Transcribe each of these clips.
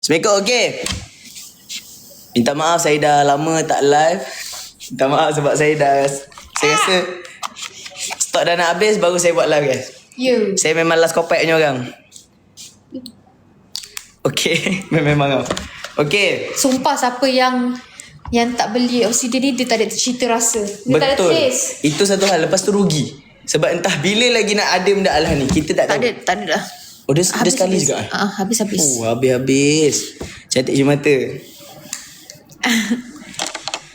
Assalamualaikum, okey. Minta maaf saya dah lama tak live. Minta maaf sebab saya rasa stok dah nak habis baru saya buat live, guys. Saya memang last kopek punya orang. Okey, memang tau. Okey. Sumpah siapa yang tak beli OCD ni dia tak ada cita rasa. Dia tak ada Betul. taste. Itu satu hal. Lepas tu rugi. Sebab entah bila lagi nak ada benda alah ni. Kita tak tahu. Tak ada dah. Oh, dia sekali juga? Habis. Oh, habis. Cantik je mata.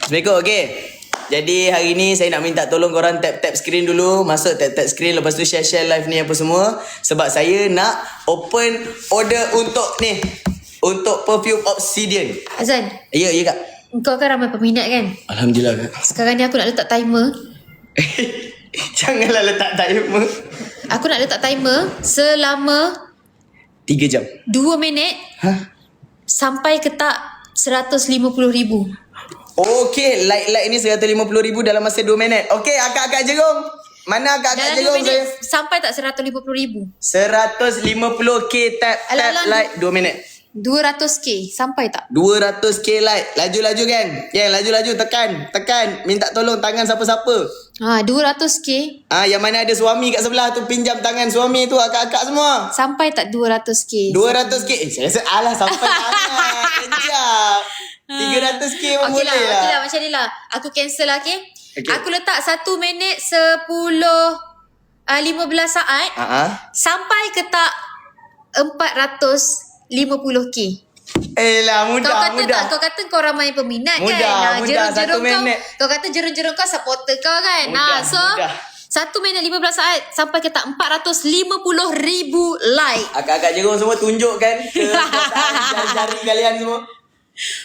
Assalamualaikum, okey. Jadi hari ni saya nak minta tolong korang tap screen dulu. Masuk tap screen. Lepas tu share live ni apa semua. Sebab saya nak open order untuk ni. Untuk perfume Obsidian. Azan, Ya kak. kau kan ramai peminat kan? Alhamdulillah kak. Sekarang ni aku nak letak timer. Janganlah letak timer. Aku nak letak timer selama 3 jam. 2 minit sampai ke tak 150,000. Okey, like ni 150,000 dalam masa 2 minit. Okey, akak-akak Jerung. Mana akak-akak Dalam 2 Jerung minit saya? sampai tak 150,000. 150k tap like 2 minit. 200k sampai tak? 200k like. Laju-laju kan? Ya, laju-laju tekan. Minta tolong tangan siapa-siapa. 200k Yang mana ada suami kat sebelah tu pinjam tangan suami tu akak-akak semua. sampai tak 200k? 200k. Saya rasa alah sampai tangan. Kejap. 300k pun boleh lah. Okey lah macam ni lah. Aku cancel lah, okay? Okay. Aku letak 1 minit 15 saat sampai ke tak 450k. Lah mudah. Kau kata kau ramai peminat Mudah, kan? mudah. 1 minit. Kau kata jerung-jerung kau supporter kau kan? Mudah. 1 minit 15 saat sampai ke tak 450,000 like. Akak-akak Jerung semua tunjukkan ke jari-jari kalian semua.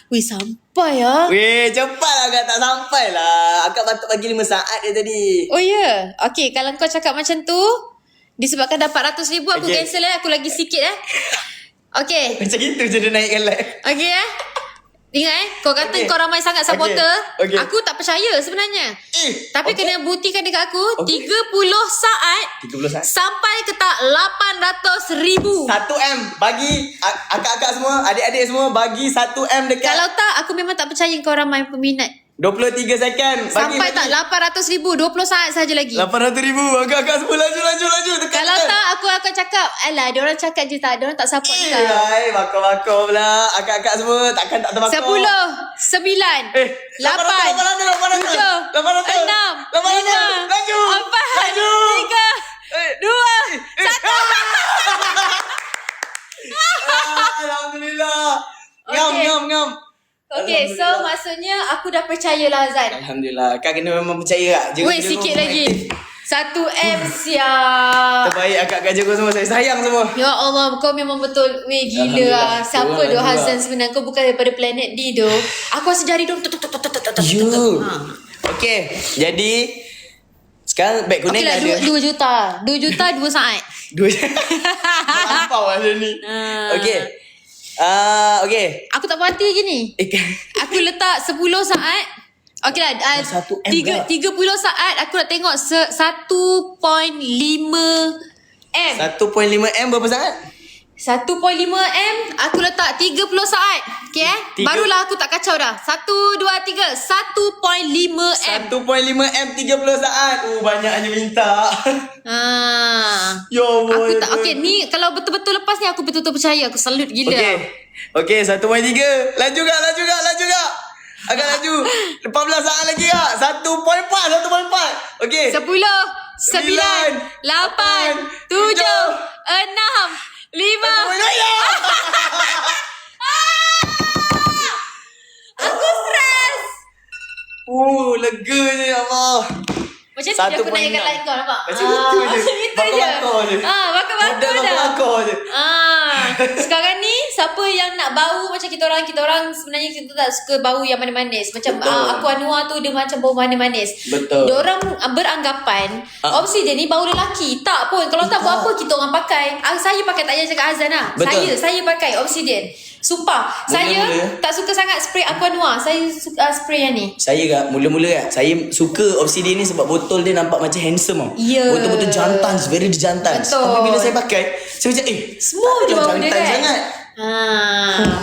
Weh, sampai lah. Weh, cepatlah akak, tak sampai lah. Akak patut bagi 5 saat je tadi. Oh ya? Yeah. Okay, kalau kau cakap macam tu, disebabkan dah 400,000 aku Okay. cancel aku lagi sikit Okay. Macam itu je dia naikkan like. Okay Ingat kau kata Okay. kau ramai sangat supporter. Okay. Aku tak percaya sebenarnya. Tapi kena buktikan dekat aku 30 saat 30 saat. sampai ke tak 800,000. 1M bagi akak-akak semua, adik-adik semua bagi 1M dekat. Kalau tak aku memang tak percaya kau ramai peminat. 23 second. Sampai tak 800,000 20 saat saja lagi. 800,000. Akak-akak semua laju. Tekan. Kalau tak aku akan cakap, alah diorang cakap je tak, diorang tak support kau. Bakar pula. Akak-akak semua takkan tak terbakar. 10 9 8 7 6 5 4 Laju. 3 2 1. Alhamdulillah. Okay. Ngam. Okay, so maksudnya aku dah percaya lah Azan. Alhamdulillah. Kak kena memang percaya tak? Weh, sikit lagi 1M siap. Terbaik akak-akak Jerung semua. Saya sayang semua. Ya Allah, kau memang betul. Weh, gila lah. Siapa Alhamdulillah. doh Hazan sebenarnya? Kau bukan daripada planet D doh. Aku rasa jari doh. Okay. Jadi sekarang beg kuning Okey lah, ada 2 juta 2 saat. 2 Lampau lah dia ni. Okay. Okay. Aku tak puas hati lagi ni. Aku letak 10 saat. Okey lah, 1M 30 saat aku nak tengok 1.5 M. 1.5M berapa saat? 1.5 M aku letak 30 saat. Okay Barulah aku tak kacau dah. 1 2 3 1.5 M. 1.5M 30 saat. Banyaknya minta. Ya Allah. Aku tak okay ni kalau betul-betul lepas ni aku betul-betul percaya. Aku salute gila. Okay 1.3. Laju gak. Agak laju. 14 saat lagi kak. 1.4. Okay 10 9 8 7 6 5 Aku stres. Lega je ya Allah. Macam tu je aku naikkan like kau nampak. Macam itu je. Bakar-bakar je. Bakar-bakar je. Sekarang ni siapa yang nak bau macam kita orang sebenarnya kita tak suka bau yang manis-manis. Macam aku Anwar tu dia macam bau manis-manis. Betul. Diorang beranggapan Obsidian ni bau lelaki. Tak pun. Kalau tak bau apa kita orang pakai. Saya pakai, tak payah cakap Azan lah. Betul. Saya pakai Obsidian. Sumpah. Saya tak suka sangat spray Aqua Noir. Saya suka spray yang ni. Saya kak, mula-mula kak, saya suka Obsidian ni sebab botol dia nampak macam handsome tau. Ya. Betul-betul jantan, very jantan. Betul. Tapi bila saya pakai, saya macam Smooth je bau dia kan. sangat.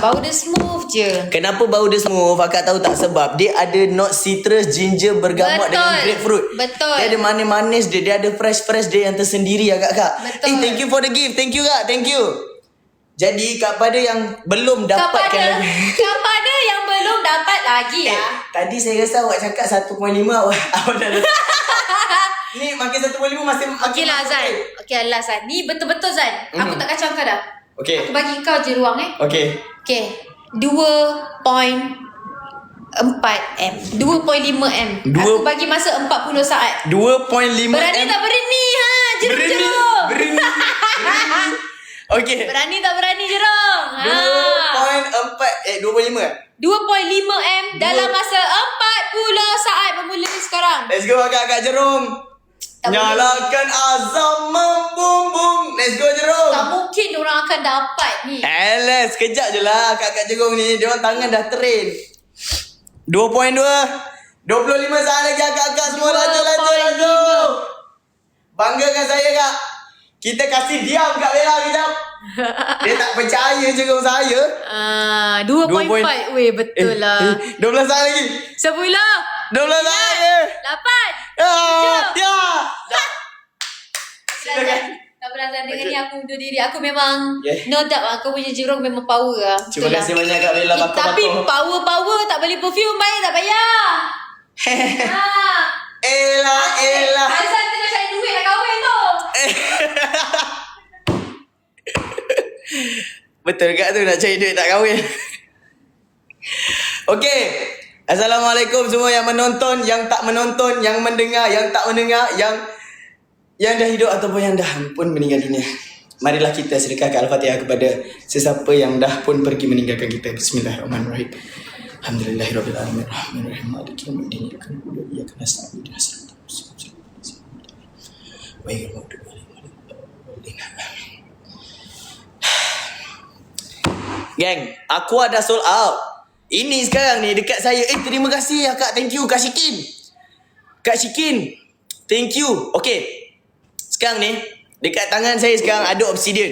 Bau dia smooth je. Kenapa bau dia smooth? Akak tahu tak sebab dia ada note citrus, ginger bergamak dengan grapefruit. Betul. Dia ada manis-manis dia ada fresh-fresh dia yang tersendiri akak. Betul. Thank you for the gift. Thank you kak. Thank you. Jadi kepada yang belum dapatkan kepada yang belum dapat lagi tadi saya rasa awak cakap 1.5 awak dah ni makin 1.5 masih Okey lah Zan. Okey lah Zan. Ni betul-betul Zan. Aku tak kacau kau dah. Okey. Aku bagi kau je ruang Okey. Okey. 2.4 M 2.5 M. Aku bagi masa 40 saat. 2.5 Berani M. tak berani jerung-jerung. Berani. Okey. Berani tak berani jerung. 2.5 2.5 M dalam masa 40 saat bermula sekarang. Let's go agak-agak Jerung. Nyalakan azam membumbung. Let's go Jerung. Tak mungkin orang akan dapat ni. Alah, sekejap je lah kakak Jerung ni. Dia orang tangan dah train. 2.2 25 saat lagi akak-akak semua. Laju. Banggakan saya kak. Kita kasih diam Kak Bella kejap. Dia tak percaya Jerung saya. 2.4. Weh, betul lah. 12 saat lagi. 10. 12 saat lagi. 8. Ya. Silakan. Tak perasan dengan ni aku undur diri. Aku memang Yeah. no doubt aku punya jerung memang power lah. Terima kasih banyak Kak Bella. Tapi power tak beli perfume baik tak payah. Elah. Azan tengah cari duit nak kahwin tu. Betul kat tu nak cari duit tak kahwin. Okey. Assalamualaikum semua yang menonton, yang tak menonton, yang mendengar, yang tak mendengar, yang dah hidup ataupun yang dah pun meninggal dunia. Marilah kita sedekahkan Al-Fatihah kepada sesiapa yang dah pun pergi meninggalkan kita. Bismillahirrahmanirrahim. Alhamdulillahirabbil alamin arrahmanirrahim maliki yaumiddin iyyaka na'budu wa iyyaka nasta'in ihdinas siratal mustaqim ghairil maghdubi 'alaihim waladdallin. Geng, aku ada sold out. Ini sekarang ni dekat saya. Terima kasih ya Kak. Thank you Kak Syikin. Kak Syikin. Thank you. Okay. Sekarang ni dekat tangan saya sekarang ada obsidian.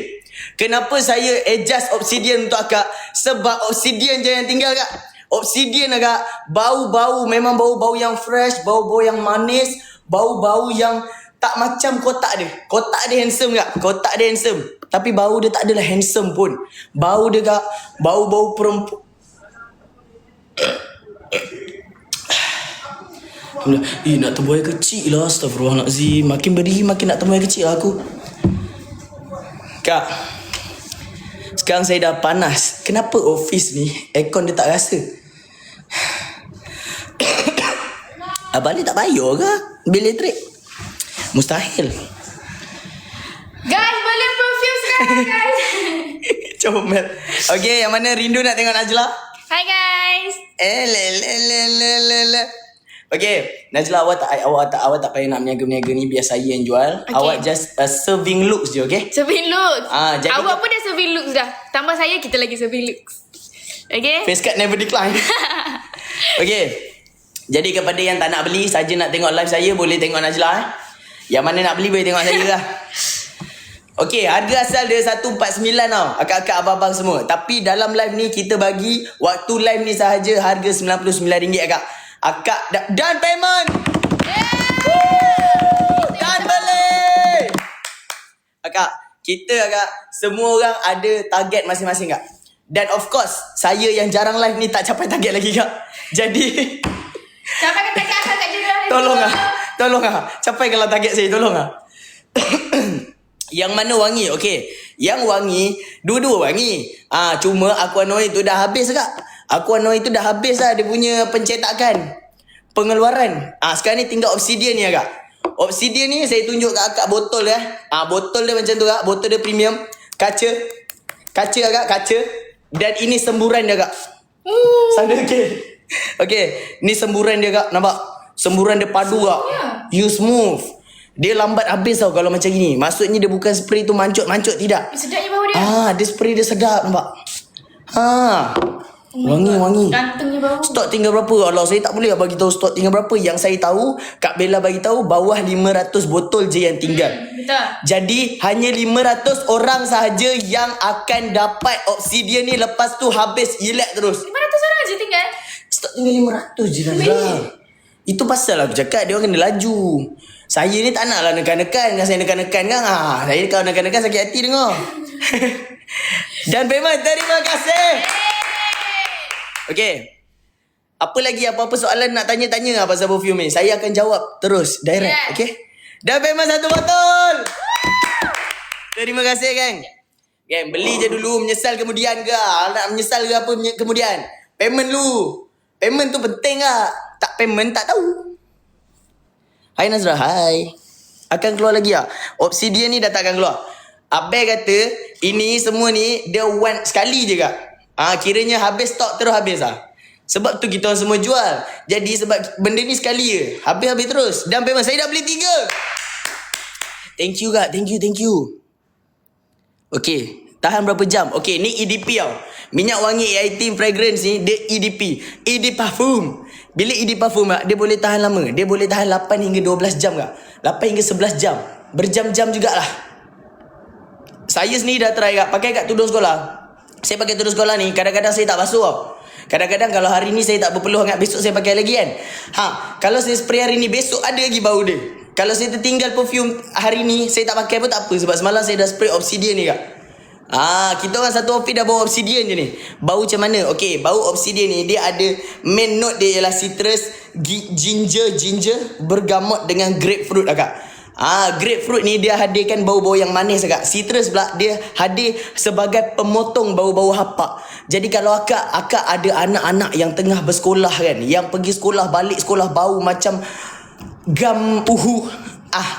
Kenapa saya adjust obsidian untuk akak? Sebab obsidian je yang tinggal Kak. Obsidian agak bau-bau. Memang bau-bau yang fresh. Bau-bau yang manis. Bau-bau yang tak macam kotak dia. Kotak dia handsome Kak. Kotak dia handsome. Tapi bau dia tak adalah handsome pun. Bau dia Kak. Bau-bau perempuan. Alhamdulillah. Nak tembuai kecil lah. Astagfirullahaladzim. Makin berdiri makin nak tembuai kecil lah aku. Kak, sekarang saya dah panas. Kenapa office ni aircon dia tak rasa? Abang ni tak bayar ke bil elektrik? Mustahil. Guys, boleh perfume sekarang guys. Comel. Okay, yang mana rindu nak tengok Najla? Hi guys. Okay, Najla awak tak payah nak meniaga-meniaga ni, biar saya yang jual. Okay. Awak just serving looks je, okay? Serving looks. Jadi Awak pun dah serving looks dah. Tambah saya, kita lagi serving looks. Okay? face card never decline. Okay. Jadi kepada yang tak nak beli, saja nak tengok live saya, boleh tengok Najla. Yang mana nak beli boleh tengok saya lah. Okay, harga asal dia 149 tau. Akak-akak abang-abang semua. Tapi dalam live ni kita bagi waktu live ni sahaja harga RM99 akak. Akak dan payment. Dan beli. Akak, kita akak semua orang ada target masing-masing kak. Dan of course, saya yang jarang live ni tak capai target lagi kak. Jadi Siapa kata kakak kat jerang? Tolong capaikanlah target saya, tolong Yang mana wangi? Okey. Yang wangi, dua-dua wangi. Cuma Aquanoid tu dah habis kak. Aquanoid tu dah habis lah dia punya pencetakan. Pengeluaran. Sekarang ni tinggal Obsidian ni kak. Obsidian ni saya tunjuk kat akak botol botol dia macam tu kak. Botol dia premium. Kaca kak, kaca. Dan ini semburan dia kak. Sana okey. Okey, ni semburan dia kak. Nampak? Semburan dia padu kak. You smooth. Dia lambat habis tau kalau macam gini. Maksudnya dia bukan spray tu mancut-mancut, tidak. Sedapnya bau dia. Dia spray dia sedap nampak. Wangi. Gantungnya bau. Stok tinggal berapa? Allah, saya tak boleh bagi tahu stok tinggal berapa. Yang saya tahu, Kak Bella bagi tahu bawah 500 botol je yang tinggal. Betul. Jadi hanya 500 orang sahaja yang akan dapat obsidian ni, lepas tu habis elak terus. 500 orang je tinggal. Stok tinggal 500 je Nazra. Itu pasal aku cakap dia orang kena laju. Saya ni tak nak lah nekan-nekan. Kan saya nekan-nekan kan. Saya kalau nekan-nekan sakit hati dengar. Dan memang terima kasih. Okay. Apa lagi apa-apa soalan nak tanya-tanya pasal perfume ni? Saya akan jawab terus direct. Yes. Okay. Dan memang 1 botol. Terima kasih kan. Kan beli je dulu, menyesal kemudian ke? Nak menyesal ke apa kemudian? Payment dulu. Payment tu penting tak? Tak payment tak tahu. Hai Nazra, hai. Akan keluar lagi tak? Obsidian ni dah tak akan keluar. Abel kata ini semua ni dia one sekali je kak. Kiranya habis stok terus habis lah. Sebab tu kita orang semua jual. Jadi sebab benda ni sekali je. Habis-habis terus. Dan memang saya dah beli 3. Thank you kak. Thank you. Okay. Tahan berapa jam? Okay. Ni EDP tau. Minyak wangi A18 fragrance ni dia EDP. ED parfum. Bila ED parfum kak, dia boleh tahan lama. Dia boleh tahan 8 hingga 12 jam kak. 8 hingga 11 jam. Berjam-jam jugalah. Saya sendiri dah try kak. Pakai kat tudung sekolah. Saya pakai tudung sekolah ni, kadang-kadang saya tak basuh tau. Kadang-kadang kalau hari ni saya tak berpeluh sangat, besok saya pakai lagi kan. Kalau saya spray hari ni, besok ada lagi bau dia. Kalau saya tertinggal perfume hari ni, saya tak pakai pun tak apa. Sebab semalam saya dah spray obsidian ni kak. Kita orang satu office dah bawa obsidian je ni. Bau macam mana? Okay, bau obsidian ni dia ada main note dia ialah citrus, ginger bergamot dengan grapefruit lah kak. Grapefruit ni dia hadirkan bau-bau yang manis agak. Citrus pula dia hadir sebagai pemotong bau-bau hapak. Jadi kalau akak ada anak-anak yang tengah bersekolah kan, yang pergi sekolah balik sekolah bau macam gam uhu,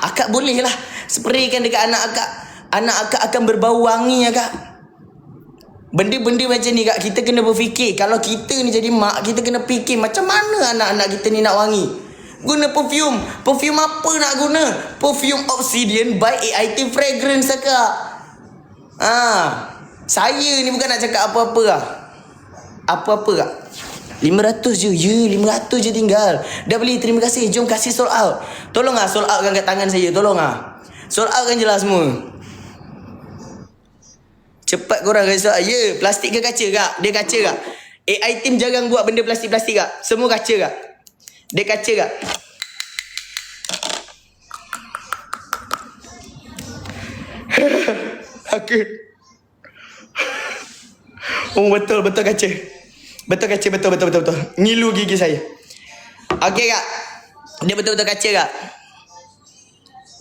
akak boleh lah spraykan dekat anak akak. Anak akak akan berbau wangi akak. Benda-benda macam ni kak, kita kena berfikir. Kalau kita ni jadi mak, kita kena fikir macam mana anak-anak kita ni nak wangi. Guna perfume. Perfume apa nak guna? Perfume Obsidian by A18 Fragrance kak. Saya ni bukan nak cakap apa-apa lah. Apa-apa kak. 500 je. 500 je tinggal. Dah beli, terima kasih. Jom kasih sold out. Tolong sold outkan kat tangan saya. Tolong sold outkan je lah semua. Cepat korang kasi sold out. Plastik ke kaca kak? Dia kaca kak. A18 jarang buat benda plastik-plastik kak. Semua kaca kak. Dia kaca kak. Aku. Betul kaca. Betul kaca, betul. Ngilu gigi saya. Okey kak. Dia betul-betul kaca kak.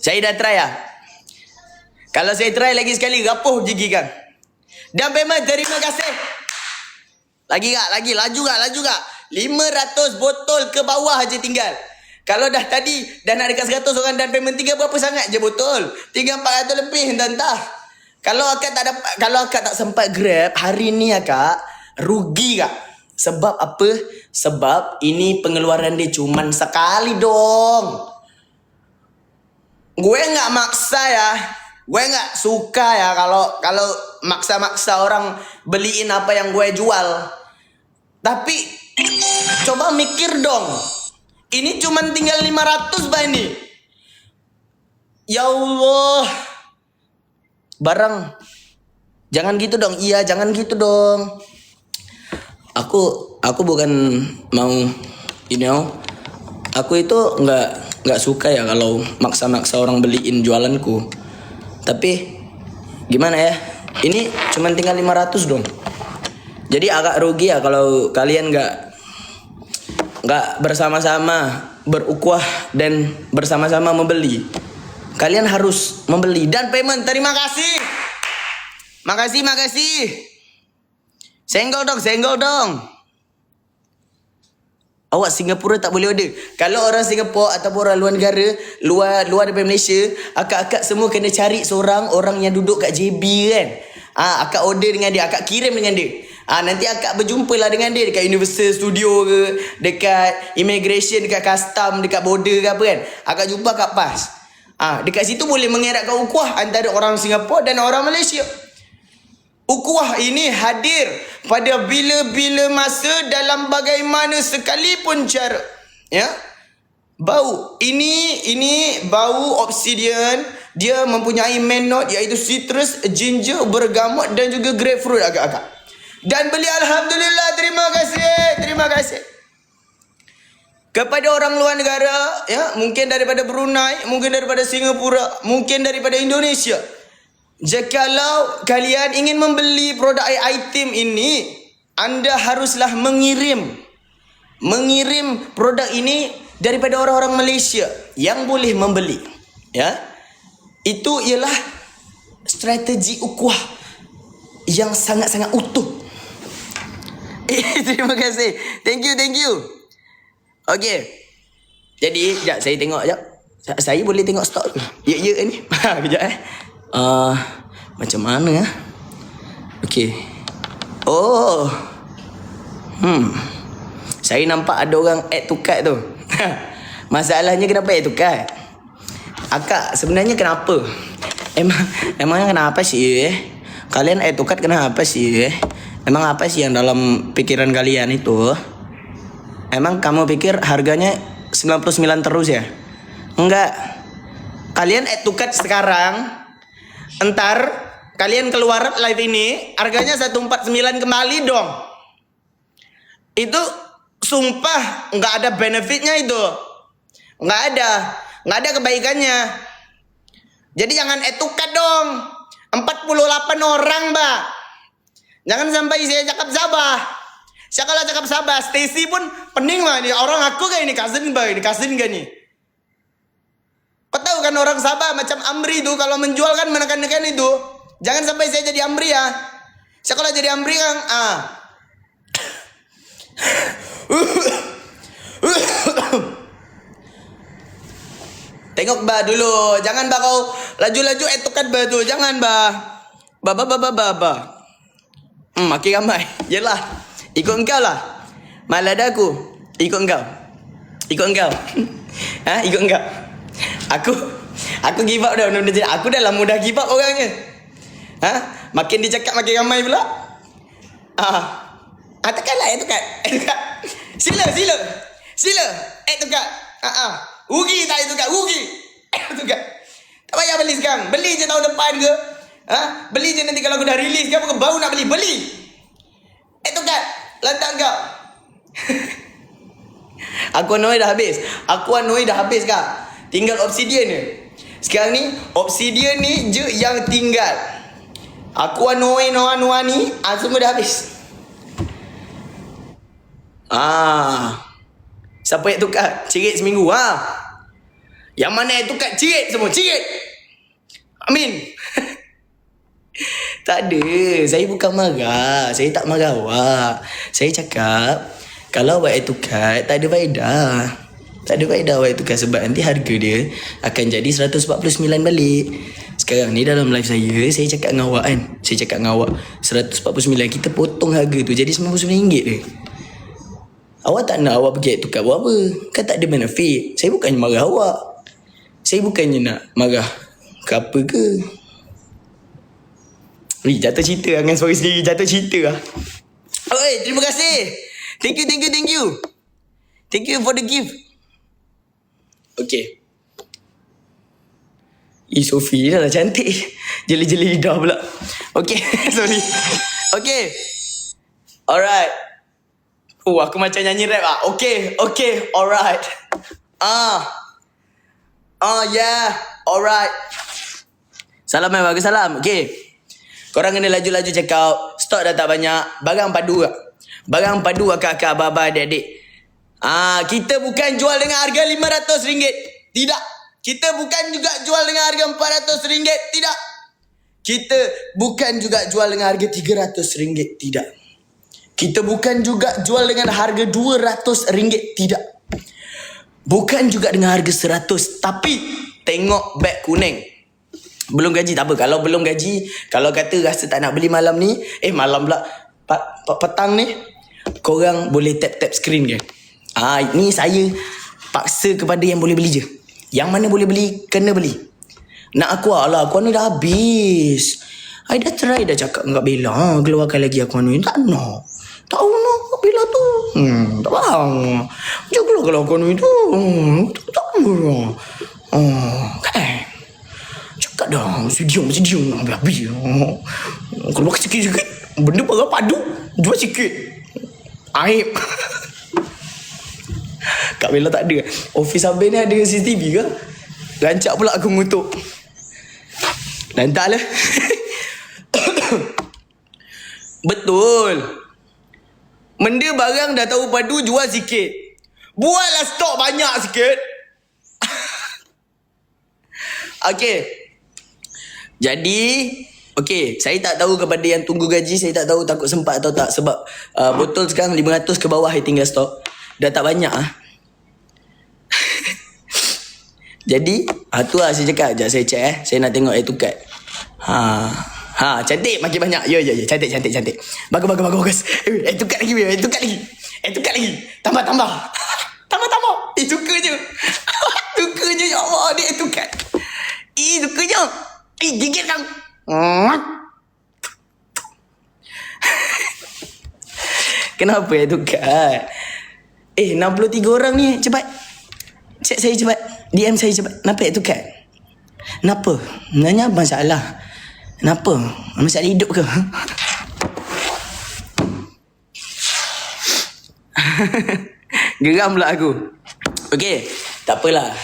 Saya dah try lah. Kalau saya try lagi sekali, rapuh gigi kak. Dan memang terima kasih. Lagi kak, laju kak. 500 botol ke bawah je tinggal. Kalau dah tadi dah nak dekat 100 orang dan payment 3 berapa sangat je botol? 300-400 lebih entah. Kalau akak tak sempat grab hari ni akak rugi kak. Sebab apa? Sebab ini pengeluaran dia cuman sekali dong. Gue enggak maksa ya. Gue enggak suka ya kalau maksa-maksa orang beliin apa yang gue jual. Tapi coba mikir dong. Ini cuman tinggal 500 bah ini. Ya Allah. Barang. Jangan gitu dong. Iya, jangan gitu dong. Aku bukan mau aku itu enggak suka ya kalau maksa-maksa orang beliin jualanku. Tapi gimana ya? Ini cuman tinggal 500 dong. Jadi agak rugi ya kalau kalian nggak bersama-sama berukhuwah dan bersama-sama membeli. Kalian harus membeli dan payment. Terima kasih. Makasih. Senggol dong. Awak Singapura tak boleh order. Kalau orang Singapura ataupun orang luar negara, luar daripada Malaysia, akak-akak semua kena cari seorang orang yang duduk kat JB kan. Akak order dengan dia, akak kirim dengan dia. Nanti akak berjumpa lah dengan dia dekat Universal Studio ke, dekat immigration, dekat custom, dekat border ke apa kan. Akak jumpa akak pas. Dekat situ boleh mengeratkan ukhuwah antara orang Singapura dan orang Malaysia. Ukhuwah ini hadir pada bila-bila masa dalam bagaimana sekalipun cara. Ya. Bau. Ini bau obsidian. Dia mempunyai main note iaitu citrus, ginger, bergamot dan juga grapefruit agak-agak. Dan beli alhamdulillah, terima kasih. Kepada orang luar negara, ya, mungkin daripada Brunei, mungkin daripada Singapura, mungkin daripada Indonesia. Jikalau kalian ingin membeli produk item ini, anda haruslah mengirim produk ini daripada orang-orang Malaysia yang boleh membeli. Ya. Itu ialah strategi ukhuwah yang sangat-sangat utuh. Terima kasih. Thank you. Okey. Jadi, sekejap saya tengok sekejap. Saya boleh tengok stok ke? Ya ni. Kejap macam mana? Okey. Oh. Saya nampak ada orang add to cart tu. Masalahnya kenapa add to cart? Akak, sebenarnya kenapa? Emangnya kenapa sih? Kalian add to cart kenapa sih? Emang apa sih yang dalam pikiran kalian itu? Emang kamu pikir harganya 99 terus ya? Enggak. Kalian add to cart sekarang, entar kalian keluar live ini harganya 149 kembali dong. Itu sumpah nggak ada benefitnya itu. Nggak ada kebaikannya. Jadi jangan add to cart dong. 48 orang, Mbak. Jangan sampai saya cakap Sabah. Saya kalau cakap Sabah, Stacy pun pening mah ini orang aku kayak ini cousin gak nih. Kau tahu kan orang Sabah macam Amri itu kalau menjual kan menekan-nekan itu. Jangan sampai saya jadi Amri ya. Saya kalau jadi Amri kan Tengok bah dulu. Jangan bah kau laju-laju etukan bah tu. Jangan bah. Bah. Makin ramai. Yelah. Ikut engkau lah. Malah dah aku. Ikut engkau. Ikut engkau. Aku give up dah. Aku dah lama dah give up orangnya. Makin dia cakap makin ramai pula. Tekanlah etukan. Sila. Etukan. Rugi tak etukan. Rugi. Etukan. Tak payah beli sekarang. Beli je tahun depan ke. Beli je nanti kalau aku dah release ke apa ke baru nak beli. Beli. Etukan. Lantak kau. Aquanoid dah habis kak. Tinggal obsidian je. Sekarang ni obsidian ni je yang tinggal. Aquanoid Noa ni semua dah habis. Siapa yang tukar? Cirit seminggu. Yang mana yang tukar? Cirit semua. Cirit. Amin. Tak ada. Saya bukan marah. Saya tak marah awak. Saya cakap kalau awak yang tukar tak ada faedah. Tak ada faedah awak yang tukar sebab nanti harga dia akan jadi 149 balik. Sekarang ni dalam live saya cakap dengan awak kan. Saya cakap dengan awak 149 kita potong harga tu jadi RM99 je. Awak tak nak awak pergi tukar buat apa? Kan tak ada benefit. Saya bukannya marah awak. Saya bukannya nak marah ke apa ke. Jatuh cerita dengan suara sendiri. Jatuh cerita lah. Okay, terima kasih. Thank you. Thank you for the gift. Okay. Sophie dah cantik. Jeli-jeli lidah pula. Okay, sorry. Okay. Alright. Aku macam nyanyi rap lah. Okay, alright. Yeah, alright. Salam bagus salam. Okay. Korang kena laju-laju check out. Stok dah tak banyak. Barang padu lah. Barang padu akak-akak, abah-abah, adik-adik. Kita bukan jual dengan harga RM500. Tidak. Kita bukan juga jual dengan harga RM400. Tidak. Kita bukan juga jual dengan harga RM300. Tidak. Kita bukan juga jual dengan harga RM200. Tidak. Bukan juga dengan harga RM100. Tapi tengok beg kuning. Belum gaji tak apa. Kalau belum gaji, kalau kata rasa tak nak beli malam ni, malam pula petang ni, korang boleh tap screen je. Ni saya paksa kepada yang boleh beli je. Yang mana boleh beli, kena beli. Nak aqua lah, aqua ni dah habis. I dah try dah cakap dengan Kak Bella, keluarkan lagi aku anu. Tak nak. Tahu nak Kak Bella tu. Tak faham. Jangan keluarkan aku anu itu. Tak tahu. Kan. Cakap dah. Sedium. Habis. Keluar sikit-sikit. Benda parah padu. Jual sikit. Aib. Kak Bella tak ada. Office Abang ni ada CCTV ke? Rancak pula aku mengutuk. Lantak lah. Betul. Benda barang dah tahu padu, jual sikit. Buatlah stok banyak sikit. Okay. Jadi, okay, saya tak tahu kepada yang tunggu gaji, saya tak tahu takut sempat atau tak. Sebab botol sekarang 500 ke bawah yang tinggal stok. Dah tak banyak Jadi, tu lah saya cakap. Sekejap saya check Saya nak tengok air tukar. Cantik, makin banyak. Ya. Cantik. Bagus. Air tukar lagi. Tambah. Tambah. Suka je. Suka je, ya Allah. Dia air tukar. Suka je. Gigit kang. Kenapa air tukar? 63 orang ni. Cepat. Cek saya cepat. DM saya cepat. Kenapa air tukar? Kenapa? Sebenarnya apa masalah? Kenapa? Masalah hidup ke? Geram pula aku. Okay. Tak apalah.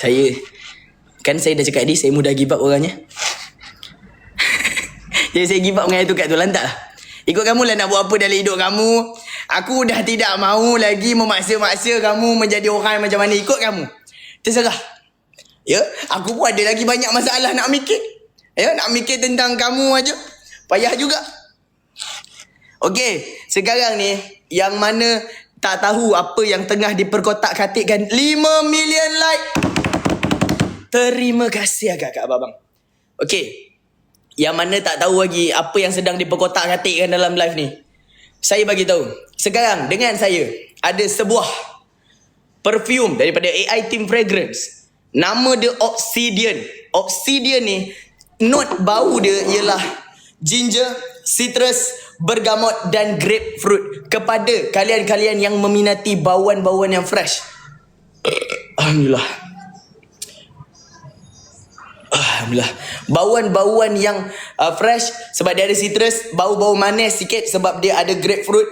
Saya dah cakap tadi, saya mudah give up orangnya. Jadi saya give up dengan air tukar tu. Lantak lah. Ikut kamu lah nak buat apa dalam hidup kamu. Aku dah tidak mahu lagi memaksa-maksa kamu menjadi orang macam mana. Ikut kamu. Terserah. Ya, aku pun ada lagi banyak masalah nak mikir. Ya, nak mikir tentang kamu aja. Payah juga. Okey, sekarang ni yang mana tak tahu apa yang tengah diperkotak-katikkan 5 million like. Terima kasih agak abang. Okey. Yang mana tak tahu lagi apa yang sedang diperkotak-katikkan dalam live ni. Saya bagi tahu. Sekarang dengan saya ada sebuah perfume daripada AI Team Fragrance. Nama dia Obsidian. Obsidian ni note bau dia ialah ginger, citrus, bergamot dan grapefruit. Kepada kalian-kalian yang meminati bauan-bauan yang fresh. Alhamdulillah. Bauan-bauan yang fresh sebab dia ada citrus, bau-bau manis sikit sebab dia ada grapefruit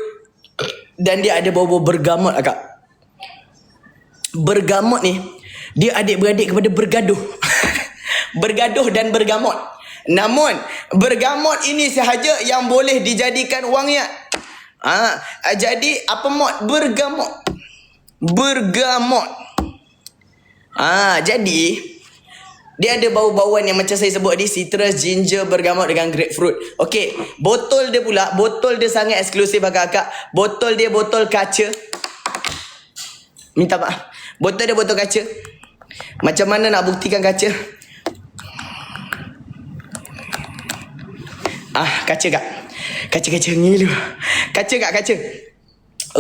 dan dia ada bau-bau bergamot agak. Bergamot ni dia adik-beradik kepada bergaduh. Bergaduh dan bergamot. Namun bergamot ini sahaja yang boleh dijadikan wangian. Jadi apa mod? Bergamot. Jadi dia ada bau-bauan yang macam saya sebut tadi, citrus, ginger, bergamot dengan grapefruit. Okey, botol dia pula, botol dia sangat eksklusif akak-akak. Botol dia botol kaca. Minta maaf. Botol dia botol kaca. Macam mana nak buktikan kaca? Kaca kak. Kaca ngilu. Kaca.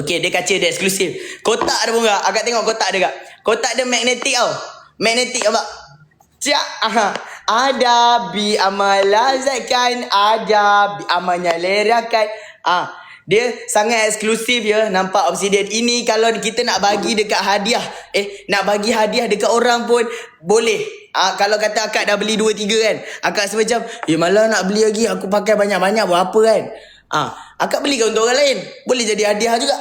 Okey, dia kaca, dia eksklusif. Kotak ada pun kak. Akak tengok kotak dia kak. Kotak dia magnetik tau. Magnetik apa? Ada bi amal lazatkan, ada bi amalnya lerakan. Dia sangat eksklusif ya. Nampak Obsidian ini kalau kita nak bagi dekat hadiah, nak bagi hadiah dekat orang pun boleh. Kalau kata akak dah beli 2-3 kan, akak rasa macam malah nak beli lagi, aku pakai banyak-banyak buat apa kan. Akak belikan untuk orang lain, boleh jadi hadiah juga.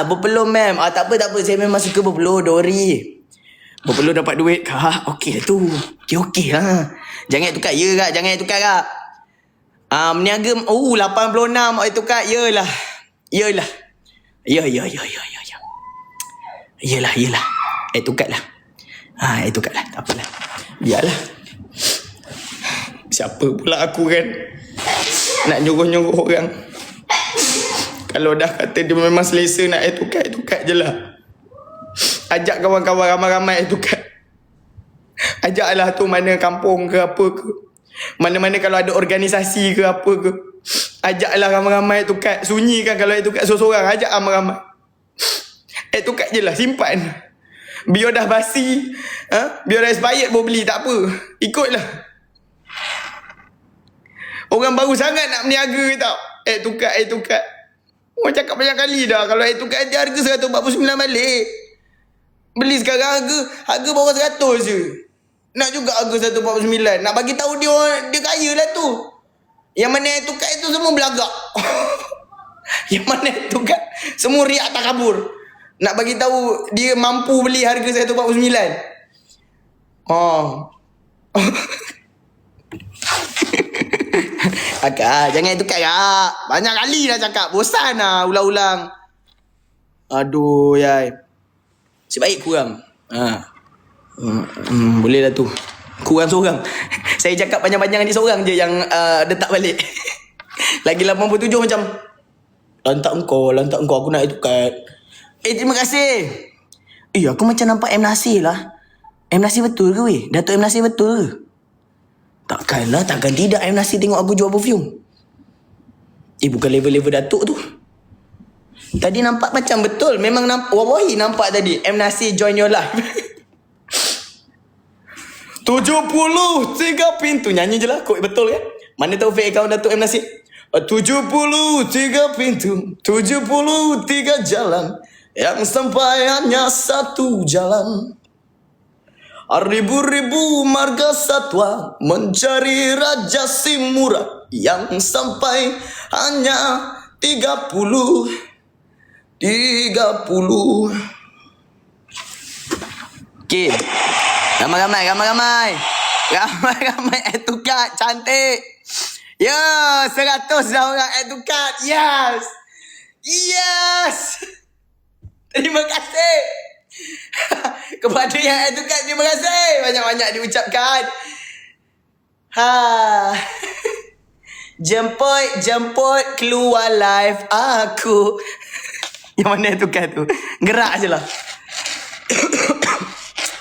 Berpeluh mem. Tak apa, saya memang suka berpeluh Dori. Berpeluh dapat duit. Okey lah tu. Okey lah. Jangan tukar. Ya kak, jangan tukar kak. Meniaga 86 tukar. Yalah. Ya. Yalah. Tukar lah. Tukar lah. Tak apalah. Biarlah. Siapa pula aku kan nak nyuruh-nyuruh orang. Kalau dah kata dia memang selesa nak tukar je lah. Ajak kawan-kawan ramai-ramai tukar. Ajaklah tu mana kampung ke apa ke. Mana-mana kalau ada organisasi ke apa ke. Ajaklah ramai-ramai tukar. Sunyi kan kalau tukar seorang-seorang. Ajak ramai-ramai. Tukar je lah, simpan. Biar dah basi, biar dah expired boleh beli, tak apa. Ikutlah. Orang baru sangat nak berniaga tau. Tukar. Orang cakap banyak kali dah. Kalau tukar nanti harga 149 balik. Beli sekarang harga bawah 100 je. Nak juga harga 149. Nak bagi tahu dia kaya lah tu. Yang mana tukar itu semua belagak. Yang mana tukar semua riak tak kabur. Nak bagi tahu dia mampu beli harga 149. Akak, jangan tukar kak. Banyak kali dah cakap. Bosan lah ulang-ulang. Aduh, yai. Sebaik kurang. Boleh lah tu. Kurang seorang. Saya cakap panjang-panjang ni seorang je yang letak balik. Lagi 87 macam lantak engkau aku nak tukar. Terima kasih. Aku macam nampak M. Nasir lah. M. Nasir betul ke weh? Datuk M. Nasir betul ke? Takkan tidak M. Nasir tengok aku jual perfume. Bukan level-level Datuk tu. Tadi nampak macam betul. Memang nampak. Wallahi nampak tadi M. Nasir join your life. 73 pintu. Nyanyi je lah. Kok betul kan? Mana tahu fake account Datuk M. Nasir. 73 pintu. 73 jalan. Yang sampai hanya satu jalan. Ribu-ribu marga satwa mencari Raja Simura. Yang sampai hanya 30. Okay. Ramai-ramai tukar cantik. 100 dah orang tukar. Yes. Terima kasih. Kepada yang tukar, terima kasih. Banyak-banyak diucapkan. Jemput keluar live aku. Yang mana tukar tu? Gerak je lah.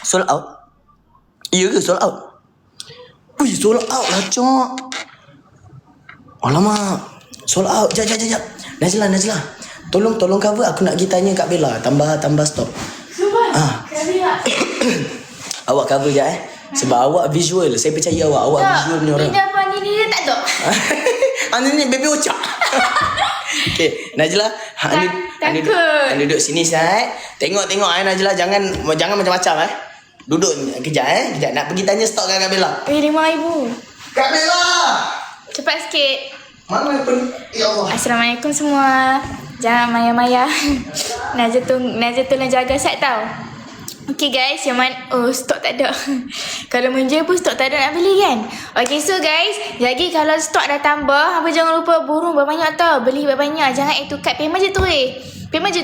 Sold out. Ya ke sold out? Ui, sold out lah cok. Alamak. Sold out. Jap. Najlah. Tolong cover. Aku nak pergi tanya Kak Bella. Tambah stok. Awak cover je sebab awak visual. Saya percaya awak visual punya orang. Ini apa ni dia tak tahu. Ni baby ocak. Okay, Najlah, takut. duduk sini sat. Tengok Najlah, jangan macam-macam Duduk kejap kejap nak pergi tanya stok Kak Bella. 5,000. Kak Bella. Cepat sikit. Mana pun. Ya Allah. Assalamualaikum semua. Jangan maya-maya. Najlah tolong jaga set tau. Okay guys, yang mana... stok tak ada. Kalau menjual pun stok tak ada nak beli kan. Okay, so guys, jadi kalau stok dah tambah, apa jangan lupa burung banyak tau. Beli banyak. Jangan tukar. Payment je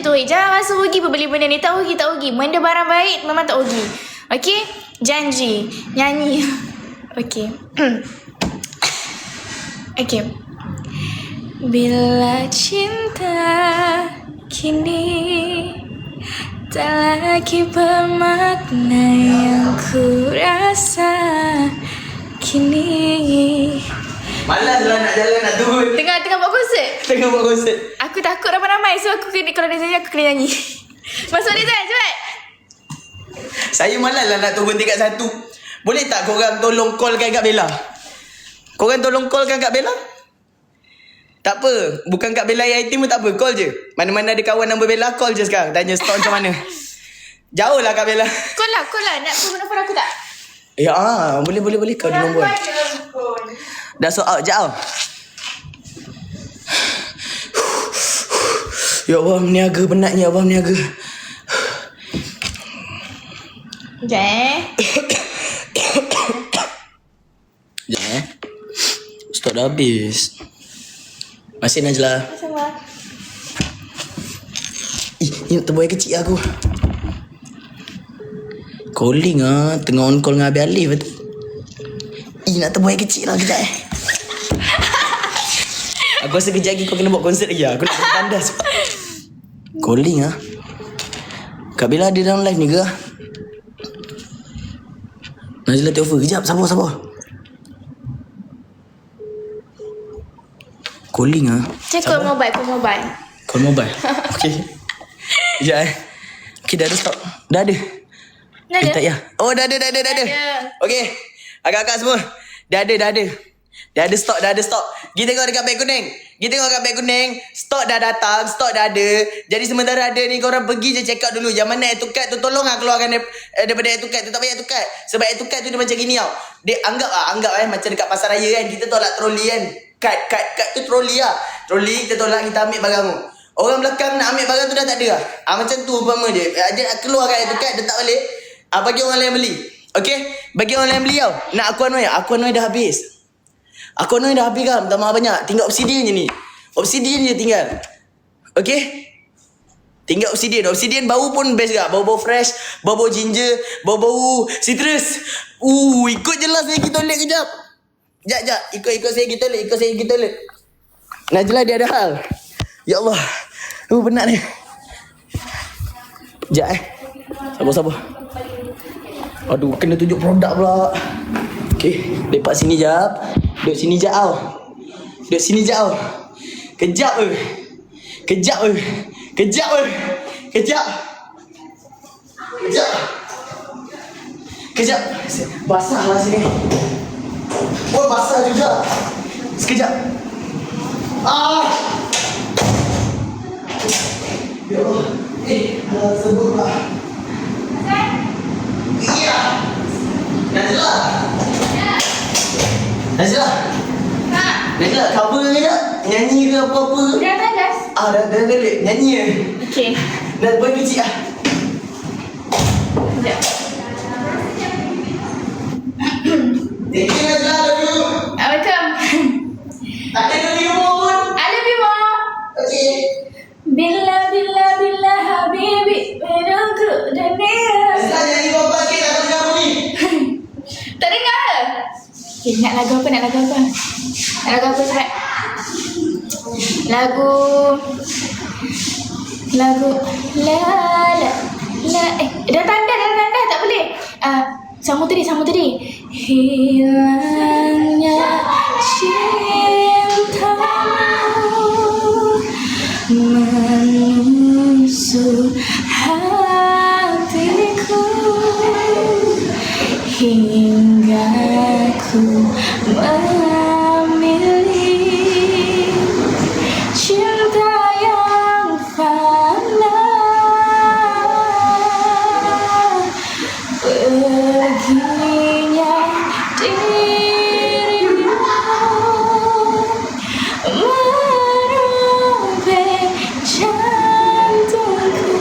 tu Jangan rasa rugi pun beli benda ni. Tak rugi. Benda barang baik memang tak rugi. Okay, janji. Nyanyi. Okay. Okay. Bila cinta kini tak lagi bermakna yang ku rasa kini. Malas lah nak jalan nak turun. Tengah buat konsert. Aku takut ramai-ramai, so aku kena, kalau dia nyanyi aku kena nyanyi. Masuk dia cepat. Saya malas lah nak turun tingkat 1. Boleh tak korang tolong callkan Kak Bella? Tak apa. Bukan Kak Bella IT pun tak apa. Call je. Mana-mana ada kawan nombor Bella, call je sekarang. Tanya stok macam mana. Jauh lah Kak Bella. Call lah. Nak phone nombor aku tak? Ya, boleh. Kau ada nombor. Dah sold out. Sekejap. Ya Allah, meniaga penatnya. Abang meniaga. Sekejap Sekejap stok dah habis. Masih Najlah. Sama. Ini terbuai kecil aku. Calling tengah on call dengan Abi Alif tu. Nak terbuai kecil lah kejap Aku rasa kejap lagi kau kena buat konsert lagi Aku nak tandas. Calling Kak Bella ada dalam live ni ke? Najlah take over. Kejap, sabar. Calling Call mobile. Call mobile. Okay. Sekejap Okay, dah ada stok. Dah ada. Tak ya. Oh, dah ada. Okay. Agak-agak semua. Dah ada. Dah ada stok, dah ada stok. Kita tengok dekat beg kuning. Kita tengok dekat beg kuning. Stok dah datang, stok dah ada. Jadi sementara ada ni, korang pergi je check out dulu. Yang mana add to cart tu tolong lah keluarkan daripada add to cart tu. Tak payah add to cart. Sebab add to cart tu dia macam gini tau. Dia anggap macam dekat pasar raya kan. Kita tolak troli kan. Cart tu troli lah. Troli kita tolak, kita ambil barang tu. Orang belakang nak ambil barang tu dah tak ada lah. Macam tu umpama dia. Dia keluarkan add to cart, dia tak balik. Bagi orang lain beli. Okay? Bagi orang lain beli tau. Nak Aqua Noi dah habis. Aqua Noi dah habis kan, tambah banyak. Tinggal Obsidian je ni. Obsidian je tinggal. Okay? Tinggal Obsidian. Obsidian bau pun best juga. Bau-bau fresh, bau-bau ginger, bau-bau citrus. Ikut je lah saya pergi toilet kejap. Sekejap. Ikut saya pergi toilet. Najlah dia ada hal. Ya Allah. Penat ni. Sekejap Sabar. Aduh, kena tunjuk produk pula. Okay, lepak sini jap. Duduk sini jap tau. Kejap. Basah lah sini. Basah juga. Sekejap. Ya Allah. Sebut lah. Iya. Najlah. Najlah, cover ke tak? Nyanyi ke apa-apa? Dah tandas. Dah nyanyi ke? Okay. Dah buat kecil lah. Sekejap. Thank you Najlah, love you. Welcome. Tak ada love you more pun. I love you more. Okay. Bila habibi menunggu dunia. Najlah nyanyi apa sikit tak dengar bunyi. Tak dengar. Okay, nak lagu apa cepat. Lagu la dah tanda tak boleh. Sambung tadi. Hilangnya cintamu menusuk hatiku hingga ku memilih cinta yang fana. Perginya dirimu merobek jantungku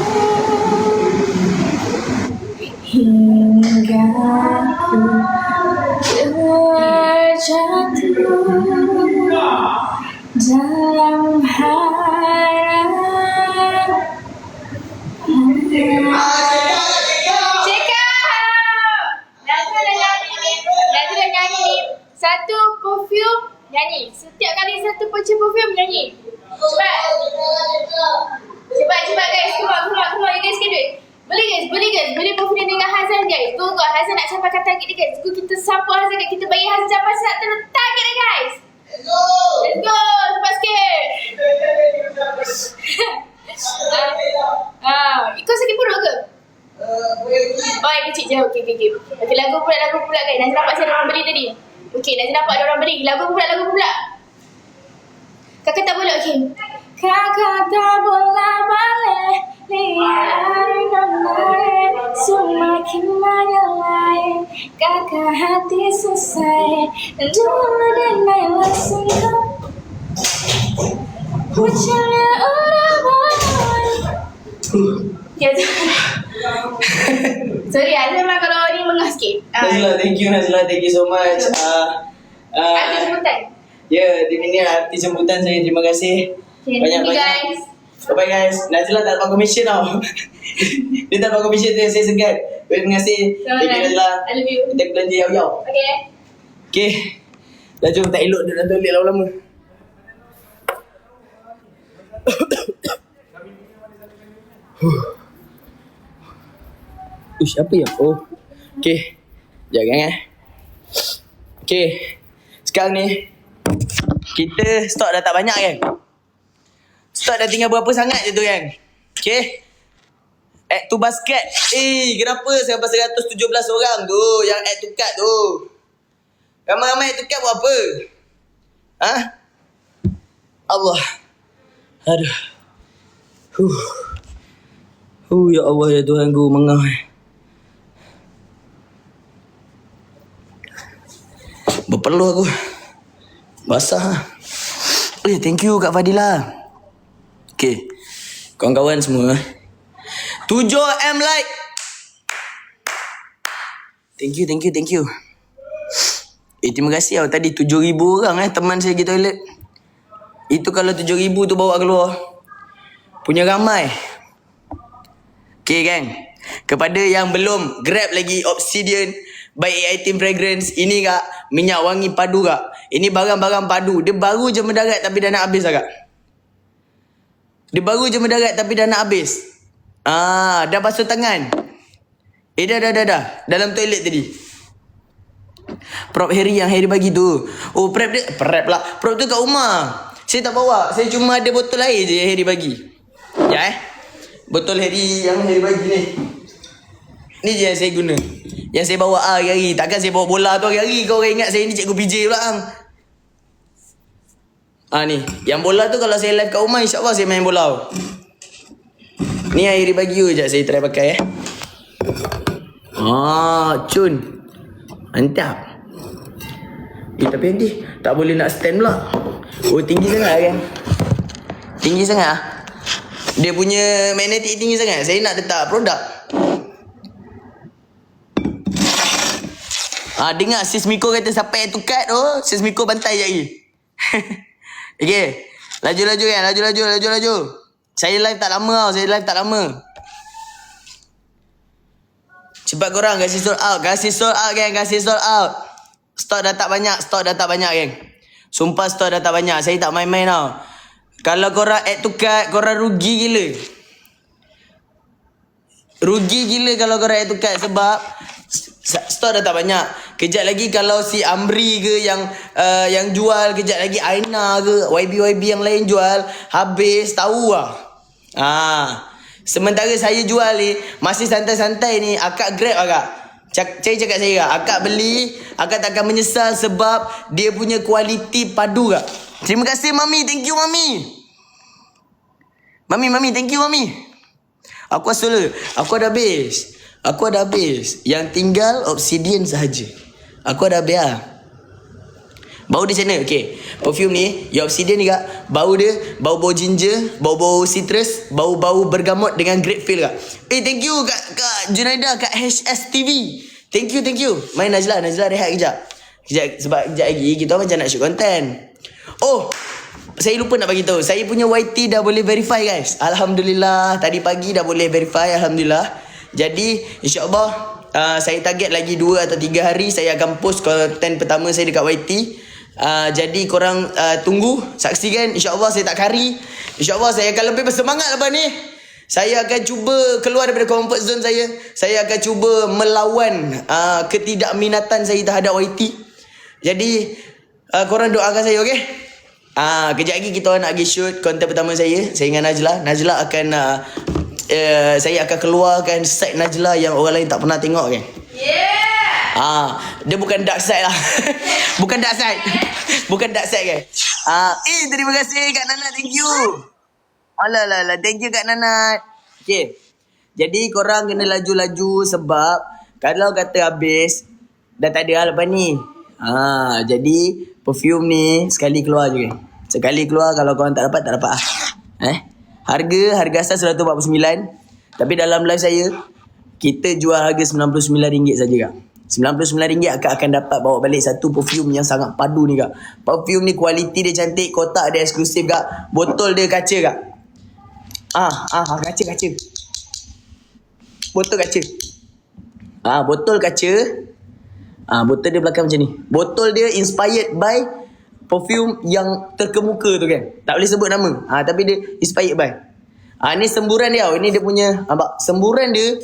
hingga ku terjatuh dalam harap. Najlah nyanyi ni. Satu perfume nyanyi. Setiap kali satu pecah perfume nyanyi. Cepat guys. Come on. You guys can do it. Boleh guys. Boleh perfume dengan Hazan guys. Tunggu Hazan nak capai target dia guys. Kita support Hazan guys. Kita bagi Hazan capai target dia guys. Let's go. Cepat sikit. Ikut sakit perut ke? Kecil je. Okay, lagu pula guys. Najlah nampak saya ada orang beli tadi. Okay, Najlah nampak ada orang beli. Lagu pula. Kakak tak boleh, okay. Kakak tak boleh balik. Lihat kemarin semakin menyelai. Kakak hati selesai. Dulu dan Najlah singkat. Hujannya udah mulai. Sorry, Azam kalau ni mengah sikit. Najlah, thank you so much. Ada jemputan. Ya, di sini arti jemputan saya. Terima kasih. Banyak Guys. Bye guys. Najlah tak dapat komisen tau. Dia tak dapat komisen tu yang saya segat. Terima kasih. Thank you Najlah. I love you. Kita belanja yau-yau. Okay. Dah jom, tak elok duduk dalam toilet lama-lama. Ush, apa ya? Okay. Jangan Okay. Sekarang ni kita stok dah tak banyak kan? Stok dah tinggal berapa sangat je tu kan? Okay. Add to basket. Kenapa sampai 117 orang tu yang add to cart tu? Ramai-ramai add to cart buat apa? Allah. Aduh. Ya Allah ya Tuhanku, mengah. Berpeluh aku. Basah. Thank you Kak Fadila. Okay. Kawan-kawan semua. 7M like. Thank you. Terima kasih tau. Tadi 7,000 orang teman saya pergi toilet. Itu kalau 7,000 tu bawa keluar. Punya ramai. Okay kan. Kepada yang belum grab lagi Obsidian by AI-Team Fragrance. Ini Kak, minyak wangi padu Kak. Ini barang-barang padu. Dia baru je mendarat tapi dah nak habis Kak. Dah nak habis. Dah basuh tangan. Dah. Dalam toilet tadi. Prop Harry yang Harry bagi tu. Oh, prep pula. Prop tu kat rumah. Saya tak bawa. Saya cuma ada botol air je yang Harry bagi. Botol Harry yang Harry bagi ni. Ni je yang saya guna. Yang saya bawa hari-hari. Takkan saya bawa bola tu hari-hari. Kau orang ingat saya ni cikgu PJ pula ni. Yang bola tu kalau saya live kat rumah, insyaAllah saya main bola. Ni yang Harry bagi tu. Sekejap saya try pakai Cun. Mantap. Tapi nanti tak boleh nak stand pula. Tinggi sangat kan. Tinggi sangat Dia punya magnetik tinggi sangat. Saya nak letak produk. Dengar Sis Miko kata sampai tu cut tu. Sis Miko bantai je lagi. Okay. Laju-laju kan. Laju. Saya live tak lama Cepat korang kasih sold out geng. Stok dah tak banyak geng. Sumpah stok dah tak banyak. Saya tak main-main tau. Kalau korang add to cart, korang rugi gila kalau korang add to cart. Sebab stok dah tak banyak. Kejap lagi kalau si Amri ke yang jual, kejap lagi Aina ke YB yang lain jual, habis tahu sementara saya jual ni masih santai-santai ni. Akak grab Saya cakap saya akak beli, akak takkan menyesal sebab dia punya kualiti padu Kak. Terima kasih Mami, thank you Mami. Mami, thank you Mami. Aku dah habis. Yang tinggal Obsidian sahaja. Aku dah habis Bau dia macam mana? Okay. Perfume ni, yang Obsidian ni Kak, bau dia, bau-bau ginger, bau-bau citrus, bau-bau bergamot dengan grape feel Kak. Thank you Kak Junaida, Kak HSTV. Thank you. Main Najlah rehat kejap. Sebab kejap lagi kita macam nak shoot content. Saya lupa nak bagi tahu. Saya punya YT dah boleh verify guys. Alhamdulillah. Tadi pagi dah boleh verify. Alhamdulillah. Jadi insyaAllah saya target lagi 2 atau 3 hari saya akan post konten pertama saya dekat YT. Jadi korang tunggu, saksikan. InsyaAllah saya tak kari. InsyaAllah saya akan lebih bersemangat lepas ni. Saya akan cuba keluar daripada comfort zone saya. Saya akan cuba melawan ketidakminatan saya terhadap YT. Jadi korang doakan saya, okay? Kejap lagi kita nak pergi shoot konten pertama saya dengan Najlah. Najlah akan saya akan keluarkan side Najlah yang orang lain tak pernah tengok, okay? Dia bukan dark side lah. Bukan dark side guys. Terima kasih Kak Nanat, thank you. Alah, thank you Kak Nanat. Okay. Jadi korang kena laju-laju sebab kalau kata habis dah tak ada lepas ni. Jadi perfume ni sekali keluar je. Sekali keluar, kalau korang tak dapat Harga asal RM149. Tapi dalam live saya kita jual harga RM99 saja Kak. RM99 akak akan dapat bawa balik satu perfume yang sangat padu ni Kak. Perfume ni kualiti dia cantik, kotak dia eksklusif Kak. Botol dia kaca Kak. Kaca. Botol kaca. Botol kaca. Botol dia belakang macam ni. Botol dia inspired by perfume yang terkemuka tu kan. Tak boleh sebut nama. Tapi dia inspired by. Ni semburan dia tau. Ini dia punya. Nampak? Semburan dia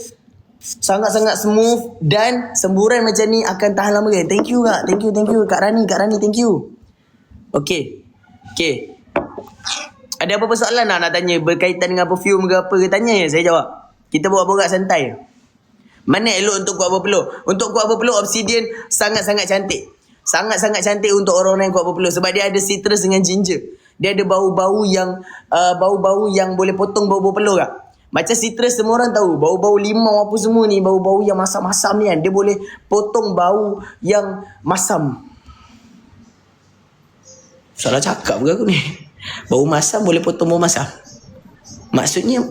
sangat-sangat smooth. Dan semburan macam ni akan tahan lama kan. Thank you Kak. Thank you. Kak Rani, thank you. Okay. Ada apa-apa soalan nak tanya berkaitan dengan perfume ke apa ke, tanya je, saya jawab. Kita borak-borak santai. Mana elok untuk kuat berpeluh? Untuk kuat berpeluh Obsidian sangat-sangat cantik. Sangat-sangat cantik untuk orang yang kuat berpeluh sebab dia ada citrus dengan ginger. Dia ada bau-bau yang boleh potong bau-bau peluh tak? Macam citrus semua orang tahu, bau-bau limau apa semua ni, bau-bau yang masam-masam ni kan, dia boleh potong bau yang masam. Salah cakap ke aku ni? Bau masam boleh potong bau masam. Maksudnya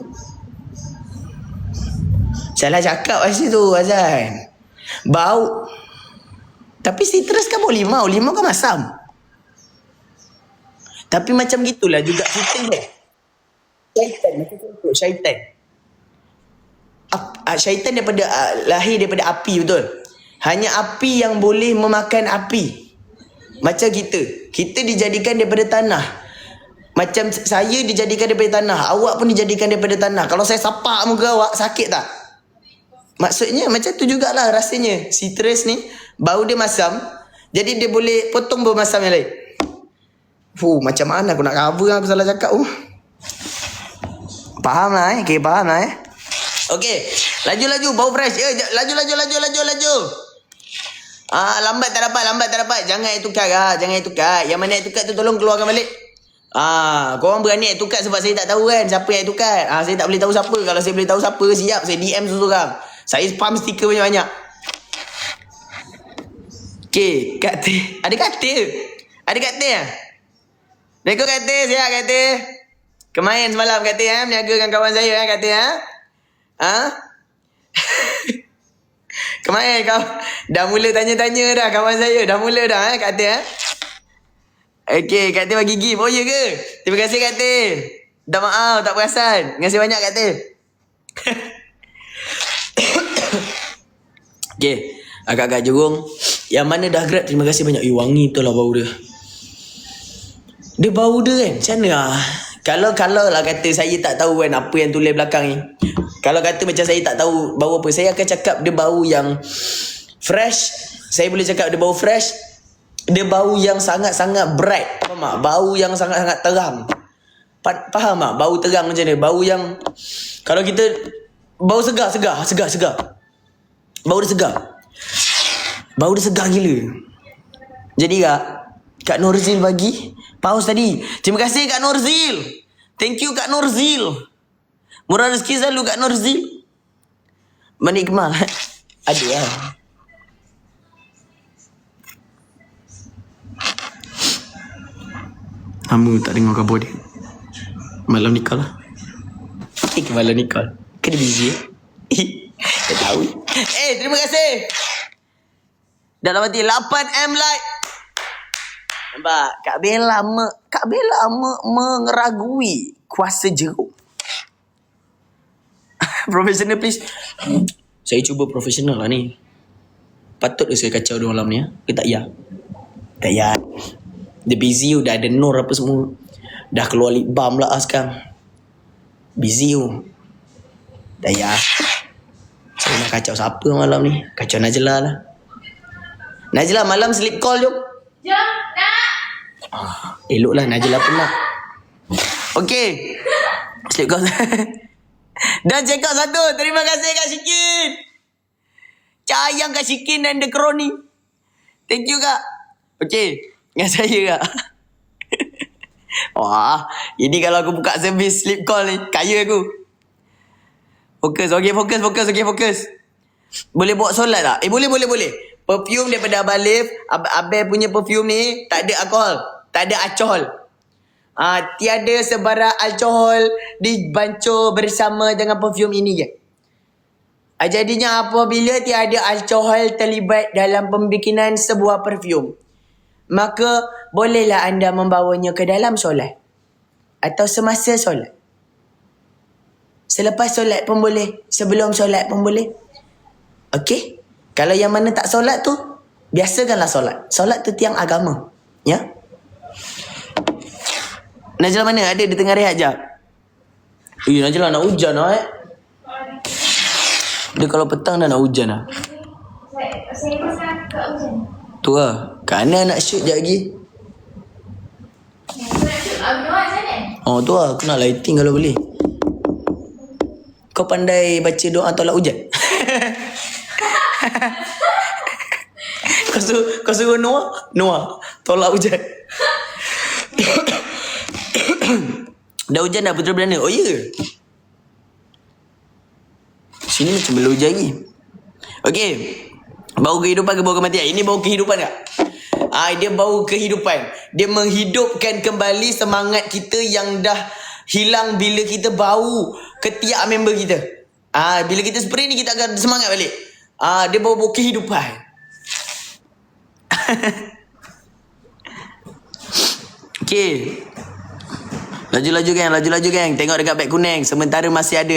salah cakap kat situ Azan. Bau. Tapi citrus kan bau limau, limau kan masam. Tapi macam gitulah juga kita ni. Syaitan, macam contoh syaitan. Syaitan lahir daripada api, betul? Hanya api yang boleh memakan api. Macam kita dijadikan daripada tanah. Macam saya dijadikan daripada tanah, awak pun dijadikan daripada tanah. Kalau saya sapak muka awak, sakit tak? Maksudnya macam tu jugalah rasanya. Citrus ni bau dia masam, jadi dia boleh potong bau masam yang lain. Macam mana aku nak cover aku salah cakap. Faham lah okay, faham lah Okay, laju bau fresh. Laju. Lambat tak dapat. Jangan tukar. Yang mana tukar tu tolong keluarkan balik. Korang berani tukar sebab saya tak tahu kan siapa yang tukar. Saya tak boleh tahu siapa. Kalau saya boleh tahu siapa, siap saya DM seorang. Saya spam stiker banyak-banyak. Okay, katil. Ada katil lah. Rekod katil, siap katil. Kemarin semalam katil meniaga dengan kawan saya katil Kemarin kau dah mula tanya-tanya dah kawan saya. Dah mula dah katil Okay, katil bagi gift. Oh ya ke? Terima kasih katil. Dah maaf, tak perasan. Terima kasih banyak katil. Okay, agak-agak Jurong. Yang mana dah grab, terima kasih banyak. Wangi tu lah bau dia. Dia bau dia kan, macam mana lah. Kalau lah kata saya tak tahu kan apa yang tulis belakang ni. Kalau kata macam saya tak tahu bau apa, saya akan cakap dia bau yang fresh. Saya boleh cakap dia bau fresh. Dia bau yang sangat-sangat bright. Faham tak? Bau yang sangat-sangat terang. Faham tak? Bau terang macam ni. Bau yang, kalau kita, bau segar. Bau dia segar gila. Jadi Kak Norzil bagi pause tadi. Terima kasih Kak Norzil. Thank you Kak Norzil. Murah rezeki selalu Kak Norzil. Menikmah. Ada lah. Kamu tak dengar khabar dia. Malam nikah lah. Malam nikah. Kena busy tak tahu. Terima kasih. Dah dapat 8M like. Nampak? Kak Bella mengeragui kuasa jeruk. Professional please. Saya cuba profesional lah ni. Patut ke saya kacau dia malam ni ke tak ya? Tak ya. Dia busy dah ada Nur apa semua. Dah keluar lip balm lah sekarang. Busy tak ya. Saya nak kacau siapa malam ni? Kacau Najla lah. Najla malam sleep call jom. Jom, nak. Eloklah Najla pun nak. Okay. Sleep call. Dan check out satu. Terima kasih Kak Syikin. Sayang Kak Syikin dan The Crony. Thank you Kak. Okay. Dengan saya Kak. Wah. Ini kalau aku buka servis sleep call ni. Kaya aku. Fokus. Okay fokus. Boleh bawa solat tak? Boleh. Perfume daripada Abang Alif. Abang punya perfume ni tak ada alkohol. Tak ada alcohol. Tiada sebarang alkohol dibancuh bersama dengan perfume ini je. Jadinya apabila tiada alkohol terlibat dalam pembikinan sebuah perfume, maka bolehlah anda membawanya ke dalam solat. Atau semasa solat. Selepas solat pun boleh. Sebelum solat pun boleh. Okey? Kalau yang mana tak solat tu, biasakanlah solat. Solat tu tiang agama. Ya? Najla mana? Ada di tengah rehat jap. Najla nak hujan lah Dia kalau petang dah nak hujan lah. Saya pasal kat hujan. Tu lah. Kat mana nak shoot jap lagi? Aku nak shoot outdoor sana. Tu lah. Aku nak lighting kalau boleh. Kau pandai baca doa tolak hujan? Kau suruh Noah tolak hujan. Dah hujan dah Putera Belanda. Oh ya. Sini macam belum hujan lagi. Okey. Bau kehidupan ke bau kematian? Ini bau kehidupan tak? Dia bau kehidupan. Dia menghidupkan kembali semangat kita yang dah hilang bila kita bau ketiak member kita. Bila kita spray ni kita akan semangat balik. Dia bau kehidupan. Okey. Laju-laju geng. Tengok dekat beg kuning. Sementara masih ada.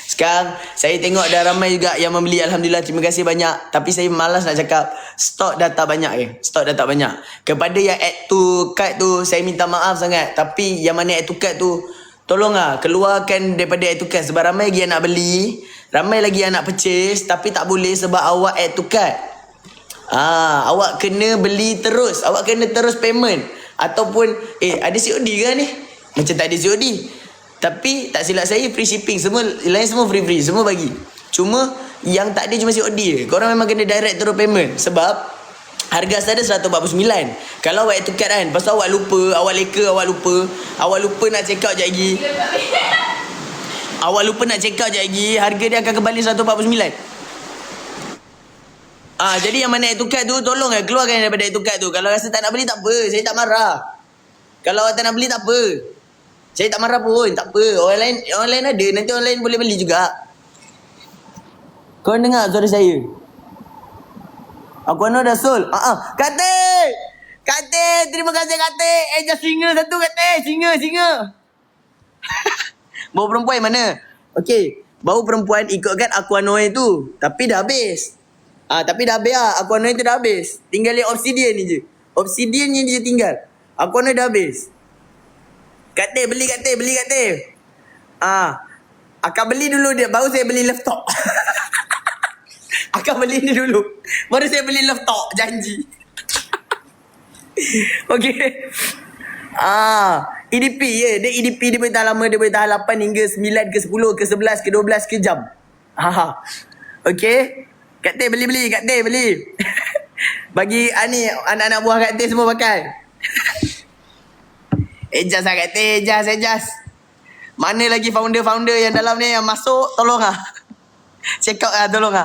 Sekarang saya tengok dah ramai juga yang membeli. Alhamdulillah, terima kasih banyak. Tapi saya malas nak cakap. Stok dah tak banyak Kepada yang add to cart tu, saya minta maaf sangat. Tapi yang mana add to cart tu, tolonglah keluarkan daripada add to cart. Sebab ramai lagi yang nak beli, ramai lagi yang nak purchase. Tapi tak boleh sebab awak add to cart. Awak kena beli terus. Awak kena terus payment. Ataupun ada COD ke ni? Macam tak ada COD. Tapi tak silap saya free shipping. Semua lain semua free. Semua bagi. Cuma yang tak ada cuma COD je. Korang memang kena direct terus payment. Sebab harga asal dia 149. Kalau awak tukar kan, lepas tu awak lupa, awak leka, awak lupa nak check out je lagi. Harga dia akan kembali 149. Jadi yang mana tukar tu, tolong keluarkan daripada tukar tu. Kalau rasa tak nak beli, tak apa. Saya tak marah. Kalau awak tak nak beli, tak apa. Saya tak marah pun, tak apa. Orang lain ada. Nanti orang lain boleh beli juga. Kau dengar suara saya? Aku dah Sol. Kate, terima kasih Kate. Just singa satu Kate. Singa. Bau perempuan mana? Okey, bau perempuan ikutkan Aquanoid tu. Tapi dah habis. Aquanoid tu dah habis. Tinggal yang obsidian ni je. Obsidian ni je tinggal. Aquanoid dah habis. Kate, beli Kate. Akan beli dulu dia, baru saya beli laptop. Akan beli ni dulu, baru saya beli laptop, janji. Okey. EDP ya, dia EDP dia boleh tahan lama, dia boleh tahan 8 hingga 9 ke 10 ke 11 ke 12 ke jam. Okey. Kate beli. Bagi ni anak-anak buah Kate semua pakai. Ejas lah Kate, ejas. Mana lagi founder yang dalam ni yang masuk, tolong check out tolong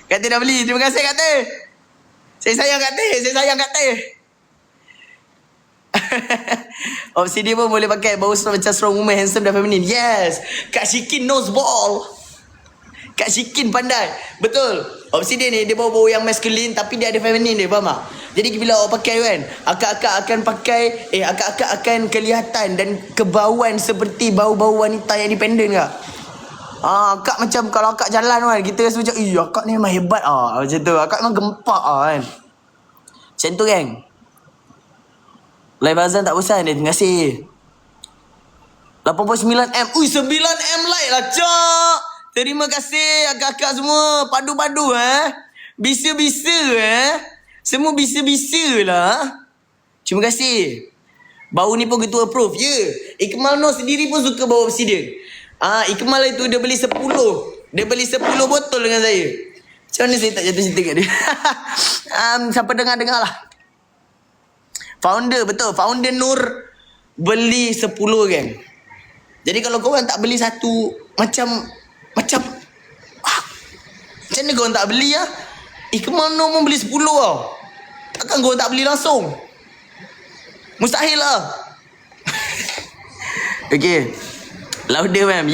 Kate dah beli, terima kasih Kate. Saya sayang Kate. Obsidian pun boleh pakai. Bau macam strong woman, handsome dan feminine. Yes. Kak Shikin knows ball. Kak Shikin pandai. Betul. Obsidian ni dia bau-bau yang masculine tapi dia ada feminine dia, faham tak? Jadi bila awak pakai kan, akak-akak akan pakai, akak-akak akan kelihatan dan kebauan seperti bau-bau wanita yang independent kak. Akak macam kalau akak jalan kan, kita rasa macam, akak ni memang hebat macam tu. Akak memang gempak kan. Macam tu kan. Live Azan tak bosan dia, terima kasih. 89M. 9M like lah cak. Terima kasih akak-akak semua. Padu-padu Bisa-bisa Semua bisa-bisa lah. Terima kasih. Bau ni pun ketua approve. Ikmal Noh sendiri pun suka bau obsidian. Ikmal itu dia beli 10. Dia beli 10 botol dengan saya. Macam mana saya tak jatuh cinta kat dia? Siapa dengar lah. Founder, betul. Founder Nur beli 10 kan. Jadi kalau korang tak beli satu, macam mana korang tak beli Ikmal Nur pun beli 10 tau. Takkan korang tak beli langsung? Mustahil lah. Okay. Louder ma'am.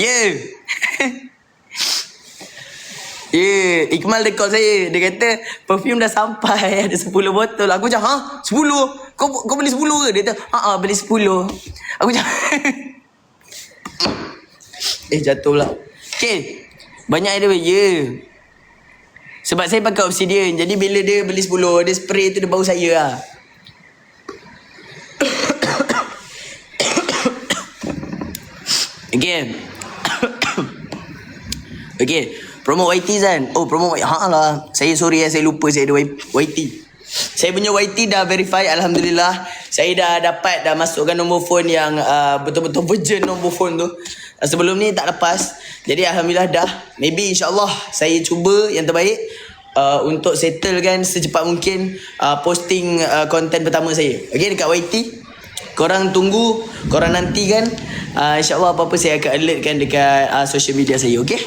Ikmal dia call saya. Dia kata perfume dah sampai. Ada 10 botol. Aku macam 10? Kau beli 10 ke? Dia kata beli 10. Aku macam jatuh lah. Okay. Banyak dia. Sebab saya pakai obsidian. Jadi bila dia beli 10, dia spray tu dia bau saya lah. Okay. Promo YT kan. Promo YT. Lah. Saya sorry saya lupa saya ada YT. Saya punya YT dah verify, alhamdulillah. Saya dah masukkan nombor phone yang betul-betul version nombor phone tu. Sebelum ni tak lepas. Jadi alhamdulillah dah. Maybe insyaAllah saya cuba yang terbaik. untuk settlekan secepat mungkin posting konten pertama saya. Okay, dekat YT. Korang tunggu, korang nantikan. InsyaAllah apa-apa saya akan alertkan dekat social media saya. Okay?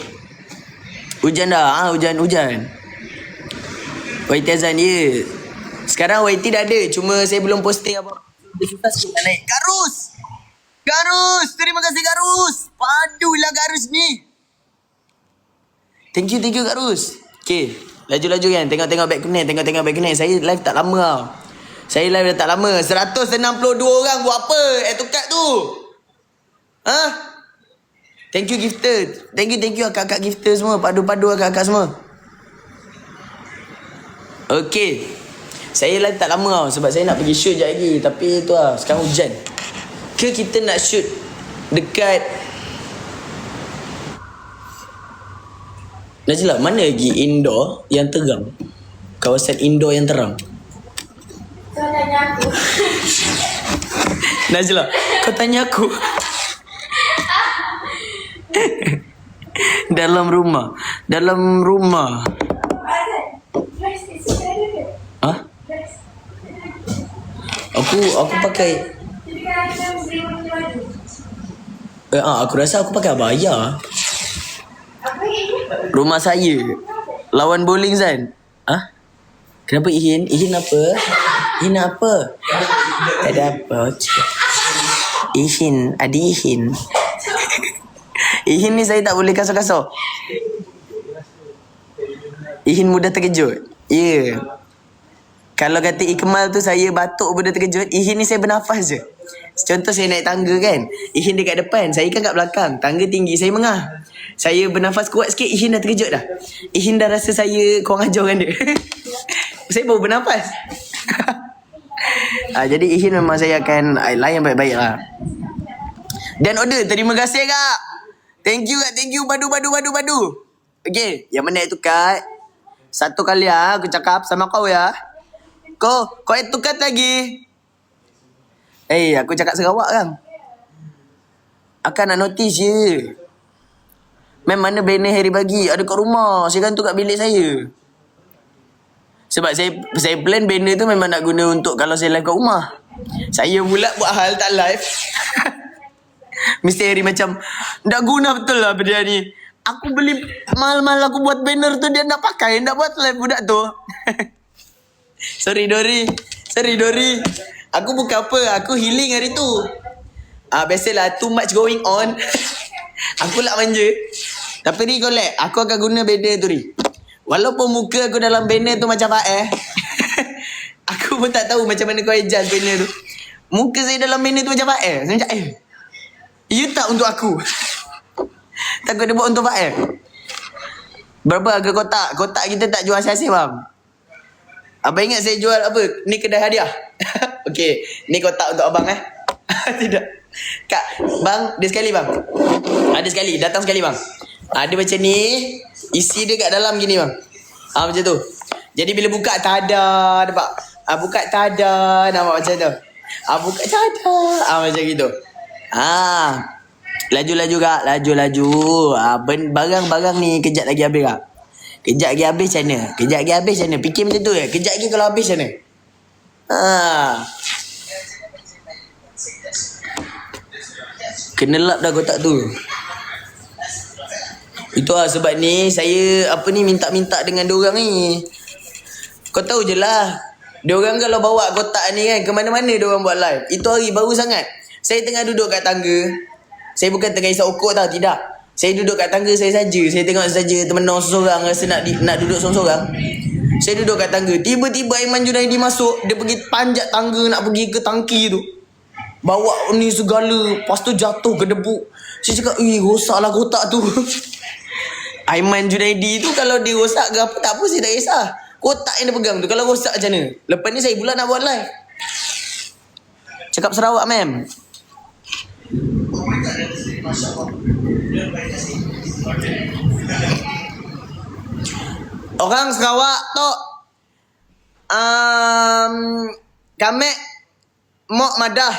Hujan dah. Hujan. YT Azan, ya. Sekarang YT dah ada. Cuma saya belum posting apa. Dia susah sikit nak naik. Garus! Terima kasih Garus. Padulah Garus ni. Thank you Garus. Okay. Laju-laju kan. Tengok back connect. Saya live tak lama tau. Saya live dah tak lama. 162 orang buat apa? Tukar tu. Thank you gifter. Thank you akak-akak gifter semua. Padu-padu akak-akak semua. Okay. Saya live tak lama tau. Sebab saya nak pergi shoot sekejap lagi. Tapi tu lah. Sekarang hujan. Ke kita nak shoot dekat Najla, mana lagi indoor yang terang? Kawasan indoor yang terang. Kau tanya aku. Najla, kau tanya aku. Dalam rumah. Hah? Aku pakai aku rasa aku pakai abaya. Rumah saya lawan bowling Zan. Kenapa Ihin? Ihin apa? Tak ada apa. Ihin, adik Ihin. Ihin ni saya tak boleh kasar-kasar. Ihin mudah terkejut. Ya. Kalau kata Ikmal tu saya batuk mudah terkejut, Ihin ni saya bernafas je. Contoh saya naik tangga kan, Ihin dekat depan, saya kan kat belakang. Tangga tinggi, saya mengah. Saya bernafas kuat sikit, Ihin dah terkejut dah. Ihin dah rasa saya kurang ajar dengan dia. Saya baru bernafas. Jadi Ihin memang saya akan layan baik-baik lah. Dan order, terima kasih kak. Thank you. Badu. Okay, yang mana itu kak? Satu kali aku cakap sama kau ya. Kau itu kat lagi. Aku cakap Sarawak kan. Akan nak notice je. Mem, mana banner Harry bagi? Ada kat rumah. Saya gantung kat bilik saya. Sebab saya plan banner tu memang nak guna untuk kalau saya live kat rumah. Saya pula buat hal tak live. Mesti Harry macam, tak guna betul lah benda ni. Aku beli mahal-mahal aku buat banner tu, dia nak pakai, nak buat live budak tu. Sorry Dori. Aku bukan apa, aku healing hari tu. Biasalah, too much going on. Aku lah manja. Tapi ni collect, aku akan guna banner tu ni. Walaupun muka aku dalam banner tu macam aku pun tak tahu macam mana kau adjust banner tu. Muka saya dalam banner tu macam saya macam you tak untuk aku. Takut dia buat untuk berapa harga kotak? Kotak kita tak jual sia-sia bang. Abang ingat saya jual apa? Ni kedai hadiah. Okey, ni kotak untuk abang Tidak. Kak, bang, dia sekali bang. Ada sekali, datang sekali bang. Dia macam ni, isi dia kat dalam gini bang. Macam tu. Jadi bila buka tada, nampak? Buka tada, nampak macam tu. Buka tada, macam gitu. Laju-laju kak, laju. Barang-barang ni kejap lagi habis kak. Kejap lagi habis macam mana? Fikir macam tu ya. Kejap lagi kalau habis macam mana? Kena lap dah kotak tu. Itu lah sebab ni saya minta-minta dengan diorang ni. Kau tahu je lah. Diorang kalau bawa kotak ni kan, ke mana-mana diorang buat live. Itu hari baru sangat. Saya tengah duduk kat tangga. Saya bukan tengah isap okok tau, tidak. Saya duduk kat tangga saya saja. Saya tengok saja temenang seorang rasa nak duduk seorang-seorang. Saya duduk kat tangga. Tiba-tiba Aiman Junaidi masuk. Dia pergi panjat tangga nak pergi ke tangki tu. Bawa ni segala. Lepas tu jatuh ke debu. Saya cakap, rosaklah kotak tu. Aiman Junaidi tu kalau dia rosak ke apa, tak apa saya tak kisah. Kotak yang dia pegang tu, kalau rosak macam mana? Lepas ni saya pula nak buat live. Cakap Sarawak, ma'am. Orang Sarawak tu kami mok madah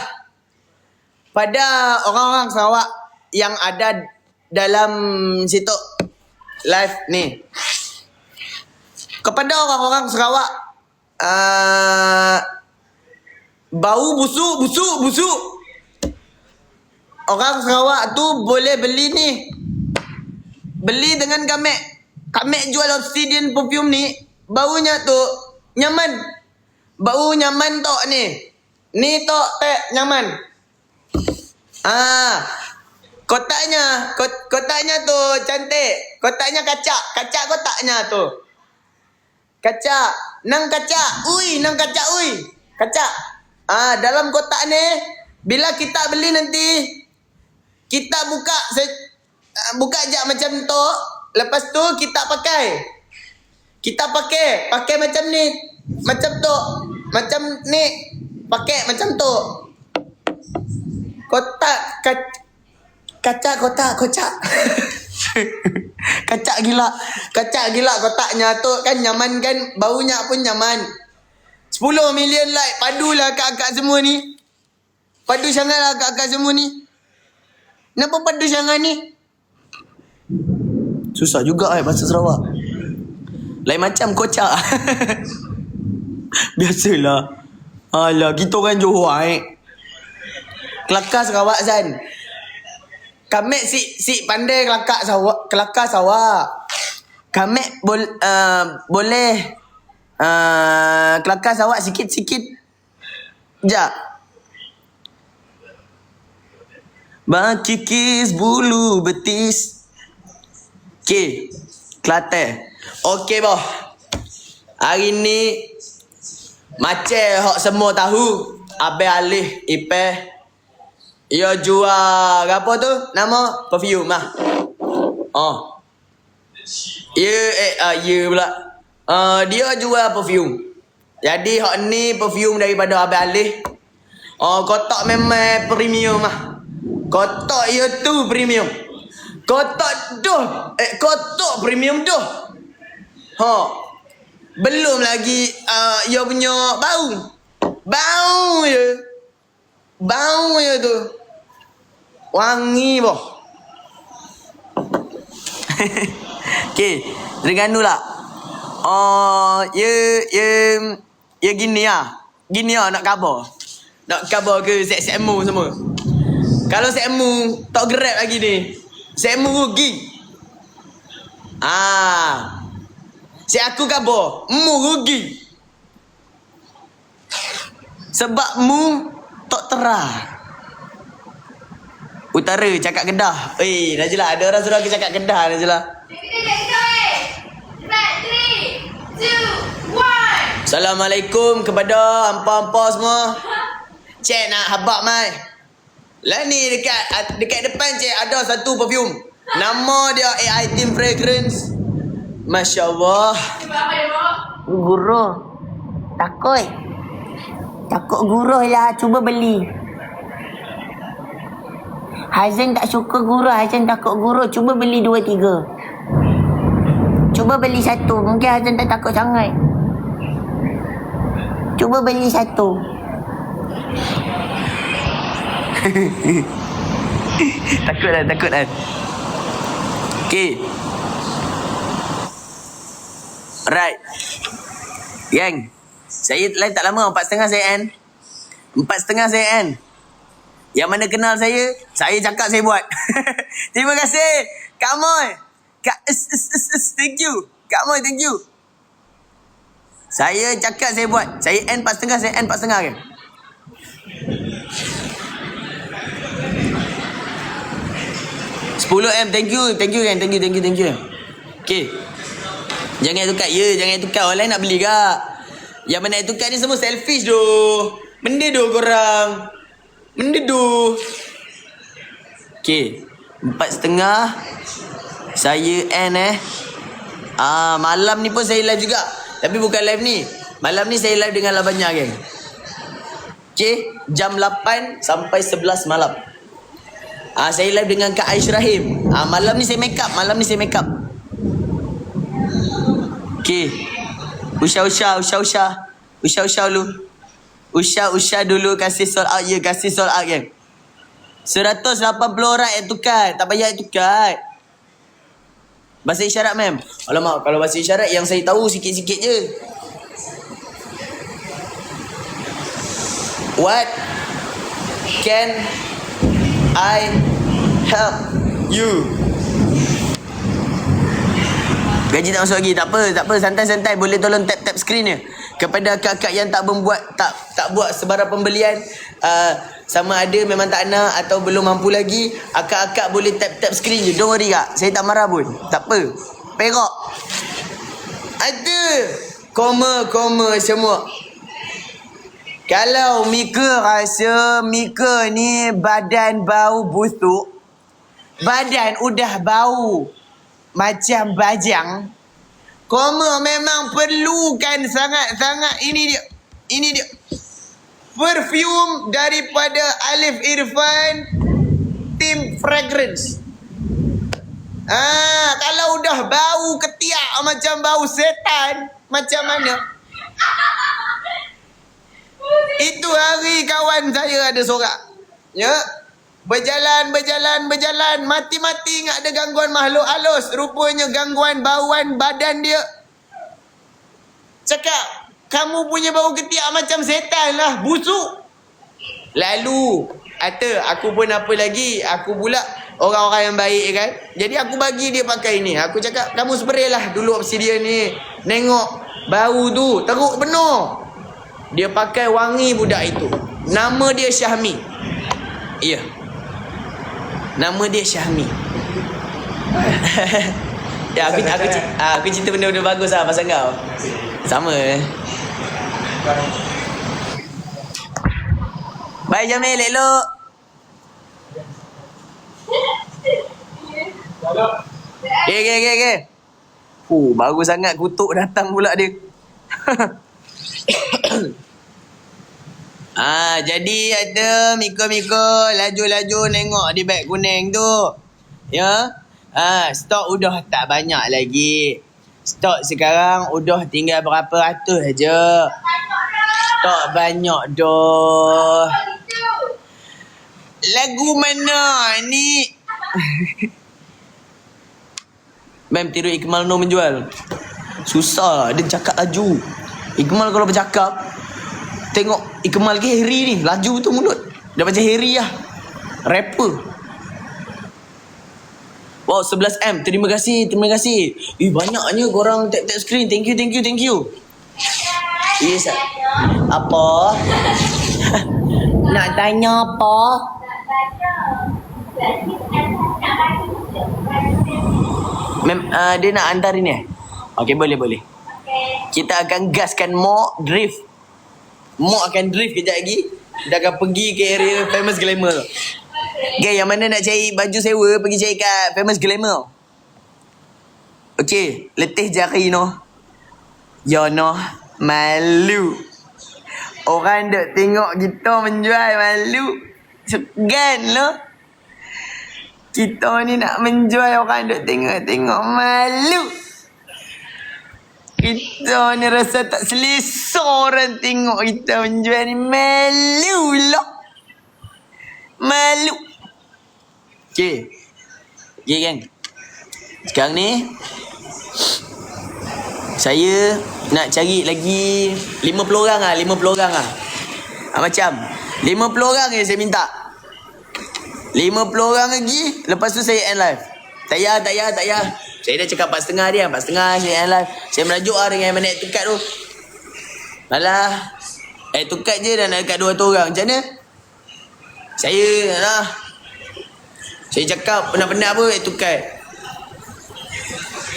pada orang-orang Sarawak yang ada dalam situ live ni. Kepada orang-orang Sarawak, bau busuk. Orang Sarawak tu boleh beli ni. Beli dengan Kamek. Kamek jual Obsidian perfume ni. Baunya tu nyaman. Bau nyaman tok ni. Ni tok nyaman. Kotaknya tu cantik. Kotaknya kacak. Kacak kotaknya tu. Kacak. Nang kacak. Nang kacak ui. Kacak. Dalam kotak ni, bila kita beli nanti, kita buka je macam tu. Lepas tu kita pakai. Pakai macam ni. Macam tu. Macam ni. Pakai macam tu. Kotak. Kacak. Kacak gila kotaknya tu kan nyaman kan. Baunya pun nyaman. 10 million like. Padulah akak-akak semua ni. Padu sangatlah akak-akak semua ni. Kenapa padu sangat ni? Susah juga bahasa Sarawak. Lain macam kocak. Biasalah. Alah, kita orang Johor kelakar Sarawak Zan. Kamek si pandai kelakar Sarawak. Kamek boleh kelakar Sarawak sikit-sikit. Sekejap. Bakikis bulu betis. Okay. Kelantan. Okay boh. Hari ni macam hok semua tahu. Abang Alih Ipeh. Ia jual apa tu? Nama perfume lah. Ya pula. Dia jual perfume. Jadi hok ni perfume daripada Abang Alih. Kotak memang premium lah. Kotak ia tu premium. Kotak premium tu. Belum lagi ia punya bau. Bau je tu. Wangi boh. Okay, Terengganu lah. Ya gini lah. Gini lah nak khabar. Nak khabar ke set-setmu semua. Kalau setmu tak grab lagi ni. Setmu rugi. Set aku khabar. Mu rugi. Sebab mu tak terah. Utara cakap Kedah. Najlah ada orang suruh aku cakap Kedah Najlah. Assalamualaikum kepada hampa-hampa semua. Cik nak habak mai. Lah ni dekat depan cik ada satu perfume. Nama dia AI Team Fragrance. Masya Allah. Guru. Takut guru lah. Cuba beli. Hazan tak suka guru. Hazan takut guru. Cuba beli 2-3. Cuba beli 1. Mungkin Hazan tak takut sangat. Cuba beli 1. Takut kan. Okay. Alright. Gang. Saya live tak lama. 4.5 saya end. 4.5 saya end. Yang mana kenal saya cakap saya buat. Terima kasih. Kak Moy. Thank you. Kak Moy, thank you. Saya cakap saya buat. Saya end 4.5, saya end 4.5 kan. $10M. Thank you kan. Thank you. Okay. Jangan tukar. Jangan tukar. Orang lain nak beli kak. Yang mana nak tukar ni semua selfish doh. Benda doh korang. Okay. 4.5 saya end malam ni pun saya live juga. Tapi bukan live ni. Malam ni saya live dengan Labanya geng. Okay. Jam 8 sampai 11 malam. Saya live dengan Kak Aish Rahim. Malam ni saya make up. Okay. Usha dulu. Usha dulu kasih sold out ya. Kasih sold out geng. 180 orang yang tukar. Tak payah tukar. Bahasa isyarat, ma'am. Alamak, kalau bahasa isyarat yang saya tahu sikit-sikit je. What can I help you? Gaji tak masuk lagi. Tak apa. Santai-santai. Boleh tolong tap screen je. Kepada akak-akak yang tak buat sebarang pembelian, sama ada memang tak nak atau belum mampu lagi, akak-akak boleh tap screen je. Don't worry kak. Saya tak marah pun. Tak apa. Perak. Ada. Koma semua. Kalau Mika rasa Mika ni badan bau busuk, badan udah bau macam bajang, koma memang perlukan sangat-sangat ini dia perfume daripada Alif Irfan Team Fragrance. Kalau udah bau ketiak macam bau setan, macam mana? Itu hari kawan saya ada sorak. Ya. Berjalan. Mati-mati ingat ada gangguan makhluk halus. Rupanya gangguan bauan badan dia. Cakap, kamu punya bau ketiak macam setan lah. Busuk. Lalu, aku pun apa lagi. Aku pula orang-orang yang baik kan. Jadi aku bagi dia pakai ni. Aku cakap, kamu spray lah dulu obsidian ni. Nengok bau tu. Teruk penuh. Dia pakai wangi budak itu. Nama dia Syahmi. Ya. Nama dia Syahmi. Ya, aku cerita benda-benda bagus lah pasal kau. Sama. Bye Jamil, elok. Okay. Baru sangat kutuk datang pula dia. Jadi ada Miko laju nengok di beg kuning tu. Ya. Stok udah tak banyak lagi. Stok sekarang udah tinggal berapa ratus aja. Stok banyak dah. Lagu mana ni? Mem tiru Ikmal Nur menjual. Susah dia cakap laju. Ikmal kalau bercakap, tengok Ikmal ke Harry ni, laju tu mulut. Dah macam Harry lah. Rapper. Wow, 11M. Terima kasih. Banyaknya korang tap screen. Thank you. Yes. Apa? Nak tanya apa? Dia nak hantar ini. Okay, boleh. Kita akan gaskan Mo drift. Mo akan drift kejap lagi. Dia akan pergi ke area Famous Glamour. Okay, yang mana nak cari baju sewa, pergi cari kat Famous Glamour. Okay, letih jari no. Ya no, malu. Orang duk tengok kita menjual, malu. Segan loh. Kita ni nak menjual, orang duk tengok, malu. Kita ni rasa tak selesa orang tengok kita menjual ni. Malu lah. Malu. Okay, geng. Sekarang ni saya nak cari lagi 50 orang lah. Macam 50 orang je saya minta. 50 orang lagi. Lepas tu saya end live. Tak payah. Saya dah cakap 4.5 dia. 4.5 saya end live. Saya merajuk lah dengan mana tukat tu. Malah tukat je dah nak dekat 200 orang. Macam mana? Saya cakap penat-penat apa tukat.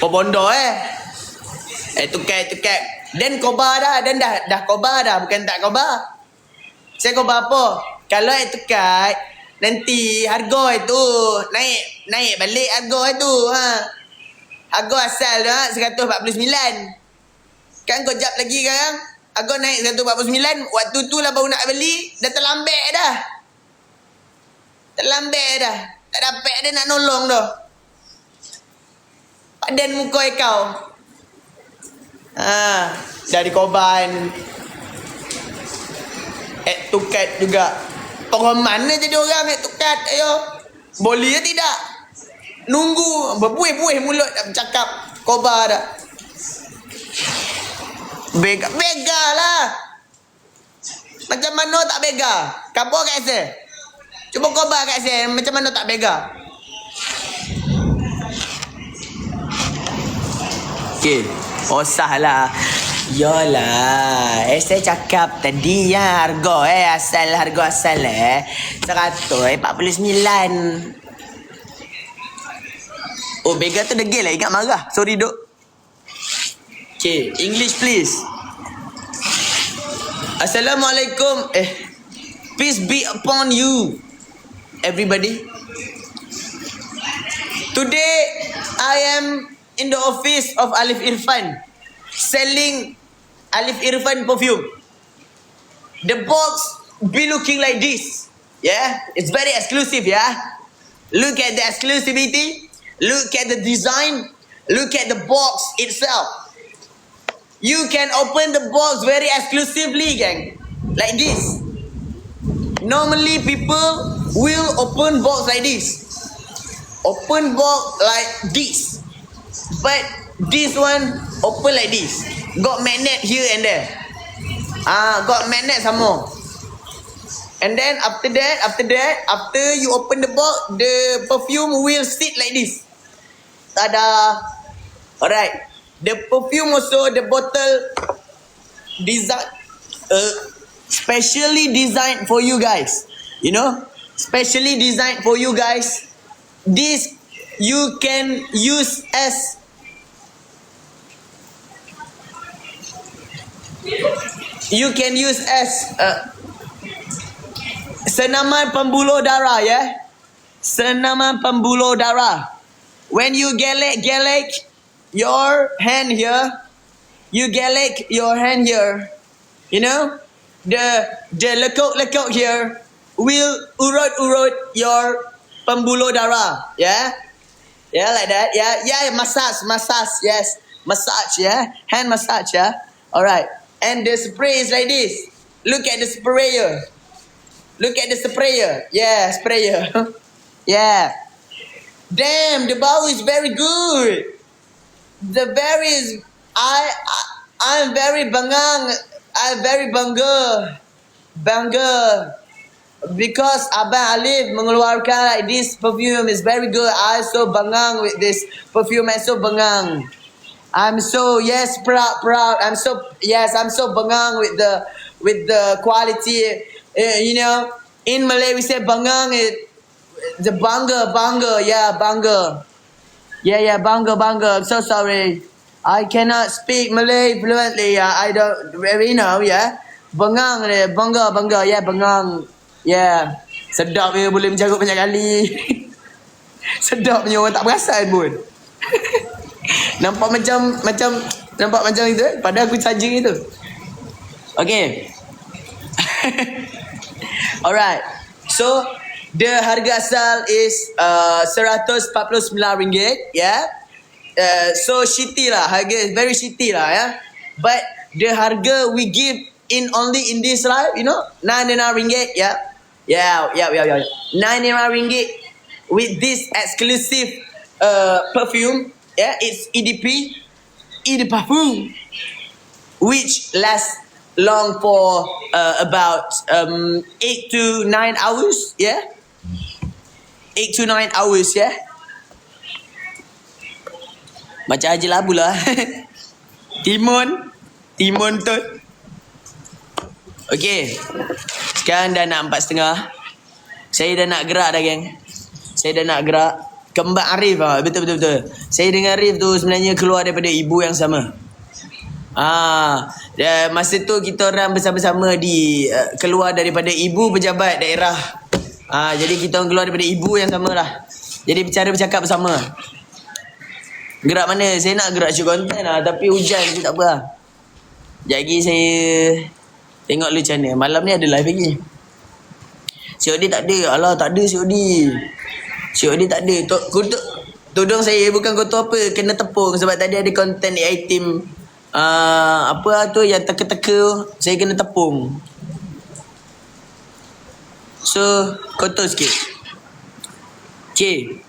Bondo tukat. Dan kobar dah. Dan dah kobar dah. Bukan tak kobar. Saya kobar apa? Kalau tukat, nanti harga itu naik balik harga itu. Harga asal dah 149. Kan kau jap lagi sekarang. Harga naik 149. Waktu tu lah baru nak beli. Dah terlambat dah. Tak dapat dia nak nolong dah. Padan muka kau. Dari korban. Tukat juga. Orang mana jadi orang tukat? Ayo. Boleh ke tidak? nunggu berbuih-buih mulut nak bercakap. Kobar dah. Bega lah. Macam mana tak bega? Kabur kat saya. Cuba kobar kat saya macam mana tak bega. Okey. Oh salah. Yalah. Saya cakap tadi ya harga harga asal 149. Oh bega tu degil lah. Ingat marah. Sorry duk. Okay. English please. Assalamualaikum. Peace be upon you. Everybody. Today I am in the office of Alif Irfan. Selling Alif Irfan perfume. The box be looking like this. Yeah. It's very exclusive. Yeah. Look at the exclusivity. Look at the design. Look at the box itself. You can open the box very exclusively, gang. Like this. Normally people will open box like this. Open box like this. But this one open like this. Got magnet here and there. Got magnet some more. And then after you open the box, the perfume will sit like this. Tada. Alright. The perfume also, the bottle design, specially designed for you guys. You know, specially designed for you guys. This you can use as senaman pembuluh darah, yeah. Senaman pembuluh darah. When you gelek your hand here, you gelek your hand here, you know, the lekuk here will urut your pembuluh darah, yeah, like that, yeah, massage, yes, massage, yeah, hand massage, yeah, alright, and the spray is like this. Look at the sprayer, yeah, sprayer, yeah. Damn, the bau is very good. The berries, I'm very bangang. I'm very bangga because Abang Alif mengeluarkan like this perfume is very good. I'm so bangang with this perfume. I'm so bangang. I'm so proud. I'm so bangang with the quality. You know, in Malay we say bangang. The bangga, yeah, bangga. Yeah, bangga. I'm so sorry. I cannot speak Malay fluently. I don't really know, yeah. Bengang, bangga, yeah, bengang. Yeah. Sedap dia boleh mencarut banyak kali. Sedap punya orang tak perasan pun. nampak macam itu padahal aku charging itu. Okay. Alright. So the harga asal is RM149, yeah. So shitty lah, harga very shitty lah, yeah. But the harga we give in this live, you know, RM99, yeah. RM99 with this exclusive perfume, yeah. It's EDP, Eau de Parfum, which lasts long for about 8 to 9 hours, yeah. 8 to 9 hours, yeah. Macam Haji Labu lah. Timun tu. Okay. Sekarang dah nak 4:30. Saya dah nak gerak dah, geng. Kembar Arif lah. Betul. Saya dengan Arif tu sebenarnya keluar daripada ibu yang sama. Masa tu kita orang bersama-sama keluar daripada ibu pejabat daerah. Jadi kita orang keluar daripada ibu yang sama lah. Jadi bercakap bersama. Gerak mana? Saya nak gerak shoot content lah, tapi hujan tu tak apa lah. Sekejap lagi saya tengok lu macam mana. Malam ni ada live lagi. COD tak ada. Alah, tak ada COD. COD tak ada. Tudung saya bukan kotor apa, kena tepung sebab tadi ada content item apa tu yang teka-teka, saya kena tepung. So kotor sikit. Okay.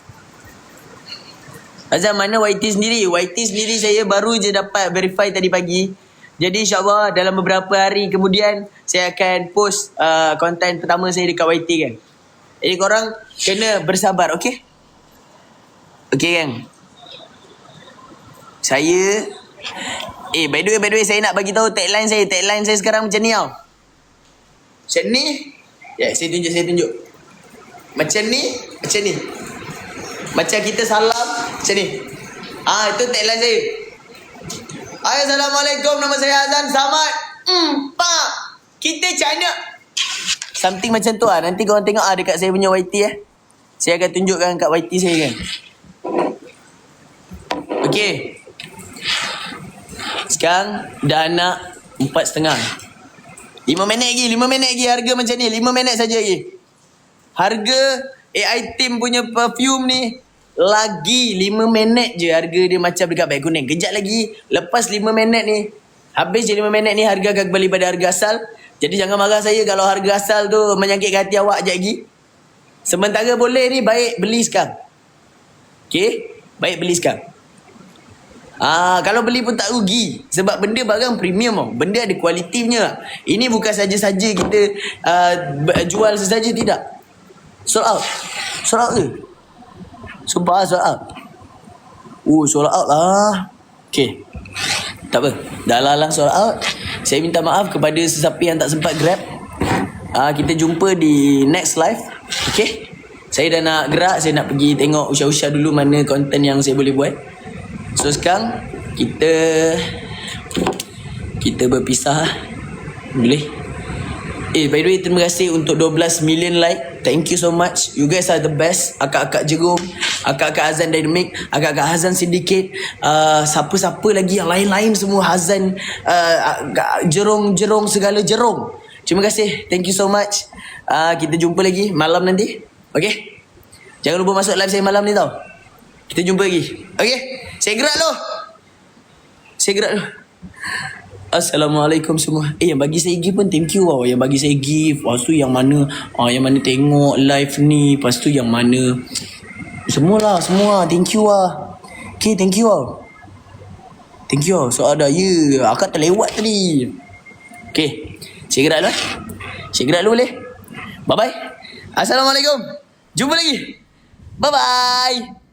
Azan mana YT sendiri? YT sendiri saya baru je dapat verify tadi pagi. Jadi insyaAllah dalam beberapa hari kemudian saya akan post konten pertama saya dekat YT kan. Jadi korang kena bersabar, okay? Okay kan? Saya by the way saya nak bagi tahu tagline saya. Tagline saya sekarang macam ni tau. Macam ni. Ya, saya tunjuk. Macam ni. Macam kita salam macam ni. Itu tagline saya. Hai, Assalamualaikum, nama saya Azan Samad. Pak. Kita China. Something macam tu lah. Nanti korang tengok dekat saya punya YT Saya akan tunjukkan kat YT saya kan. Okay. Sekarang dah nak 4:30. 5 minit lagi harga macam ni. 5 minit saja lagi. Harga AI Team punya perfume ni lagi 5 minit je harga dia macam dekat beg kuning. Kejap lagi lepas 5 minit ni, habis je 5 minit ni harga akan kembali pada harga asal. Jadi jangan marah saya kalau harga asal tu menyangkit ke hati awak sekejap lagi. Sementara boleh ni baik beli sekarang. Okay? Baik beli sekarang. Kalau beli pun tak rugi. Sebab benda barang premium tau. Benda ada kualiti punya. Ini bukan saja-saja kita jual sesaja, tidak. Sold out ke? Sumpah sold out. Sold out lah. Okay. Tak apa. Dah lah sold out. Saya minta maaf kepada sesiapa yang tak sempat grab. Kita jumpa di next live. Okay. Saya dah nak gerak. Saya nak pergi tengok usha-usha dulu mana konten yang saya boleh buat. So sekarang kita berpisah. Boleh? By the way, terima kasih untuk 12 million like. Thank you so much. You guys are the best. Akak-akak Jerome, akak-akak Hazan Dynamic, akak-akak Hazan Syndicate, siapa-siapa lagi yang lain-lain semua, Hazan, Jerong segala Jerong. Terima kasih. Thank you so much. Kita jumpa lagi malam nanti. Okay? Jangan lupa masuk live saya malam ni tau. Kita jumpa lagi. Okay? Saya gerak dulu. Assalamualaikum semua. Yang bagi saya gift pun thank you tau. Yang bagi saya gift. Lepas tu yang mana tengok live ni. Lepas tu yang mana semua. Thank you lah. Okay, thank you lah. So ada akak terlewat tadi. Okay, saya gerak dulu boleh. Bye bye. Assalamualaikum. Jumpa lagi. Bye bye.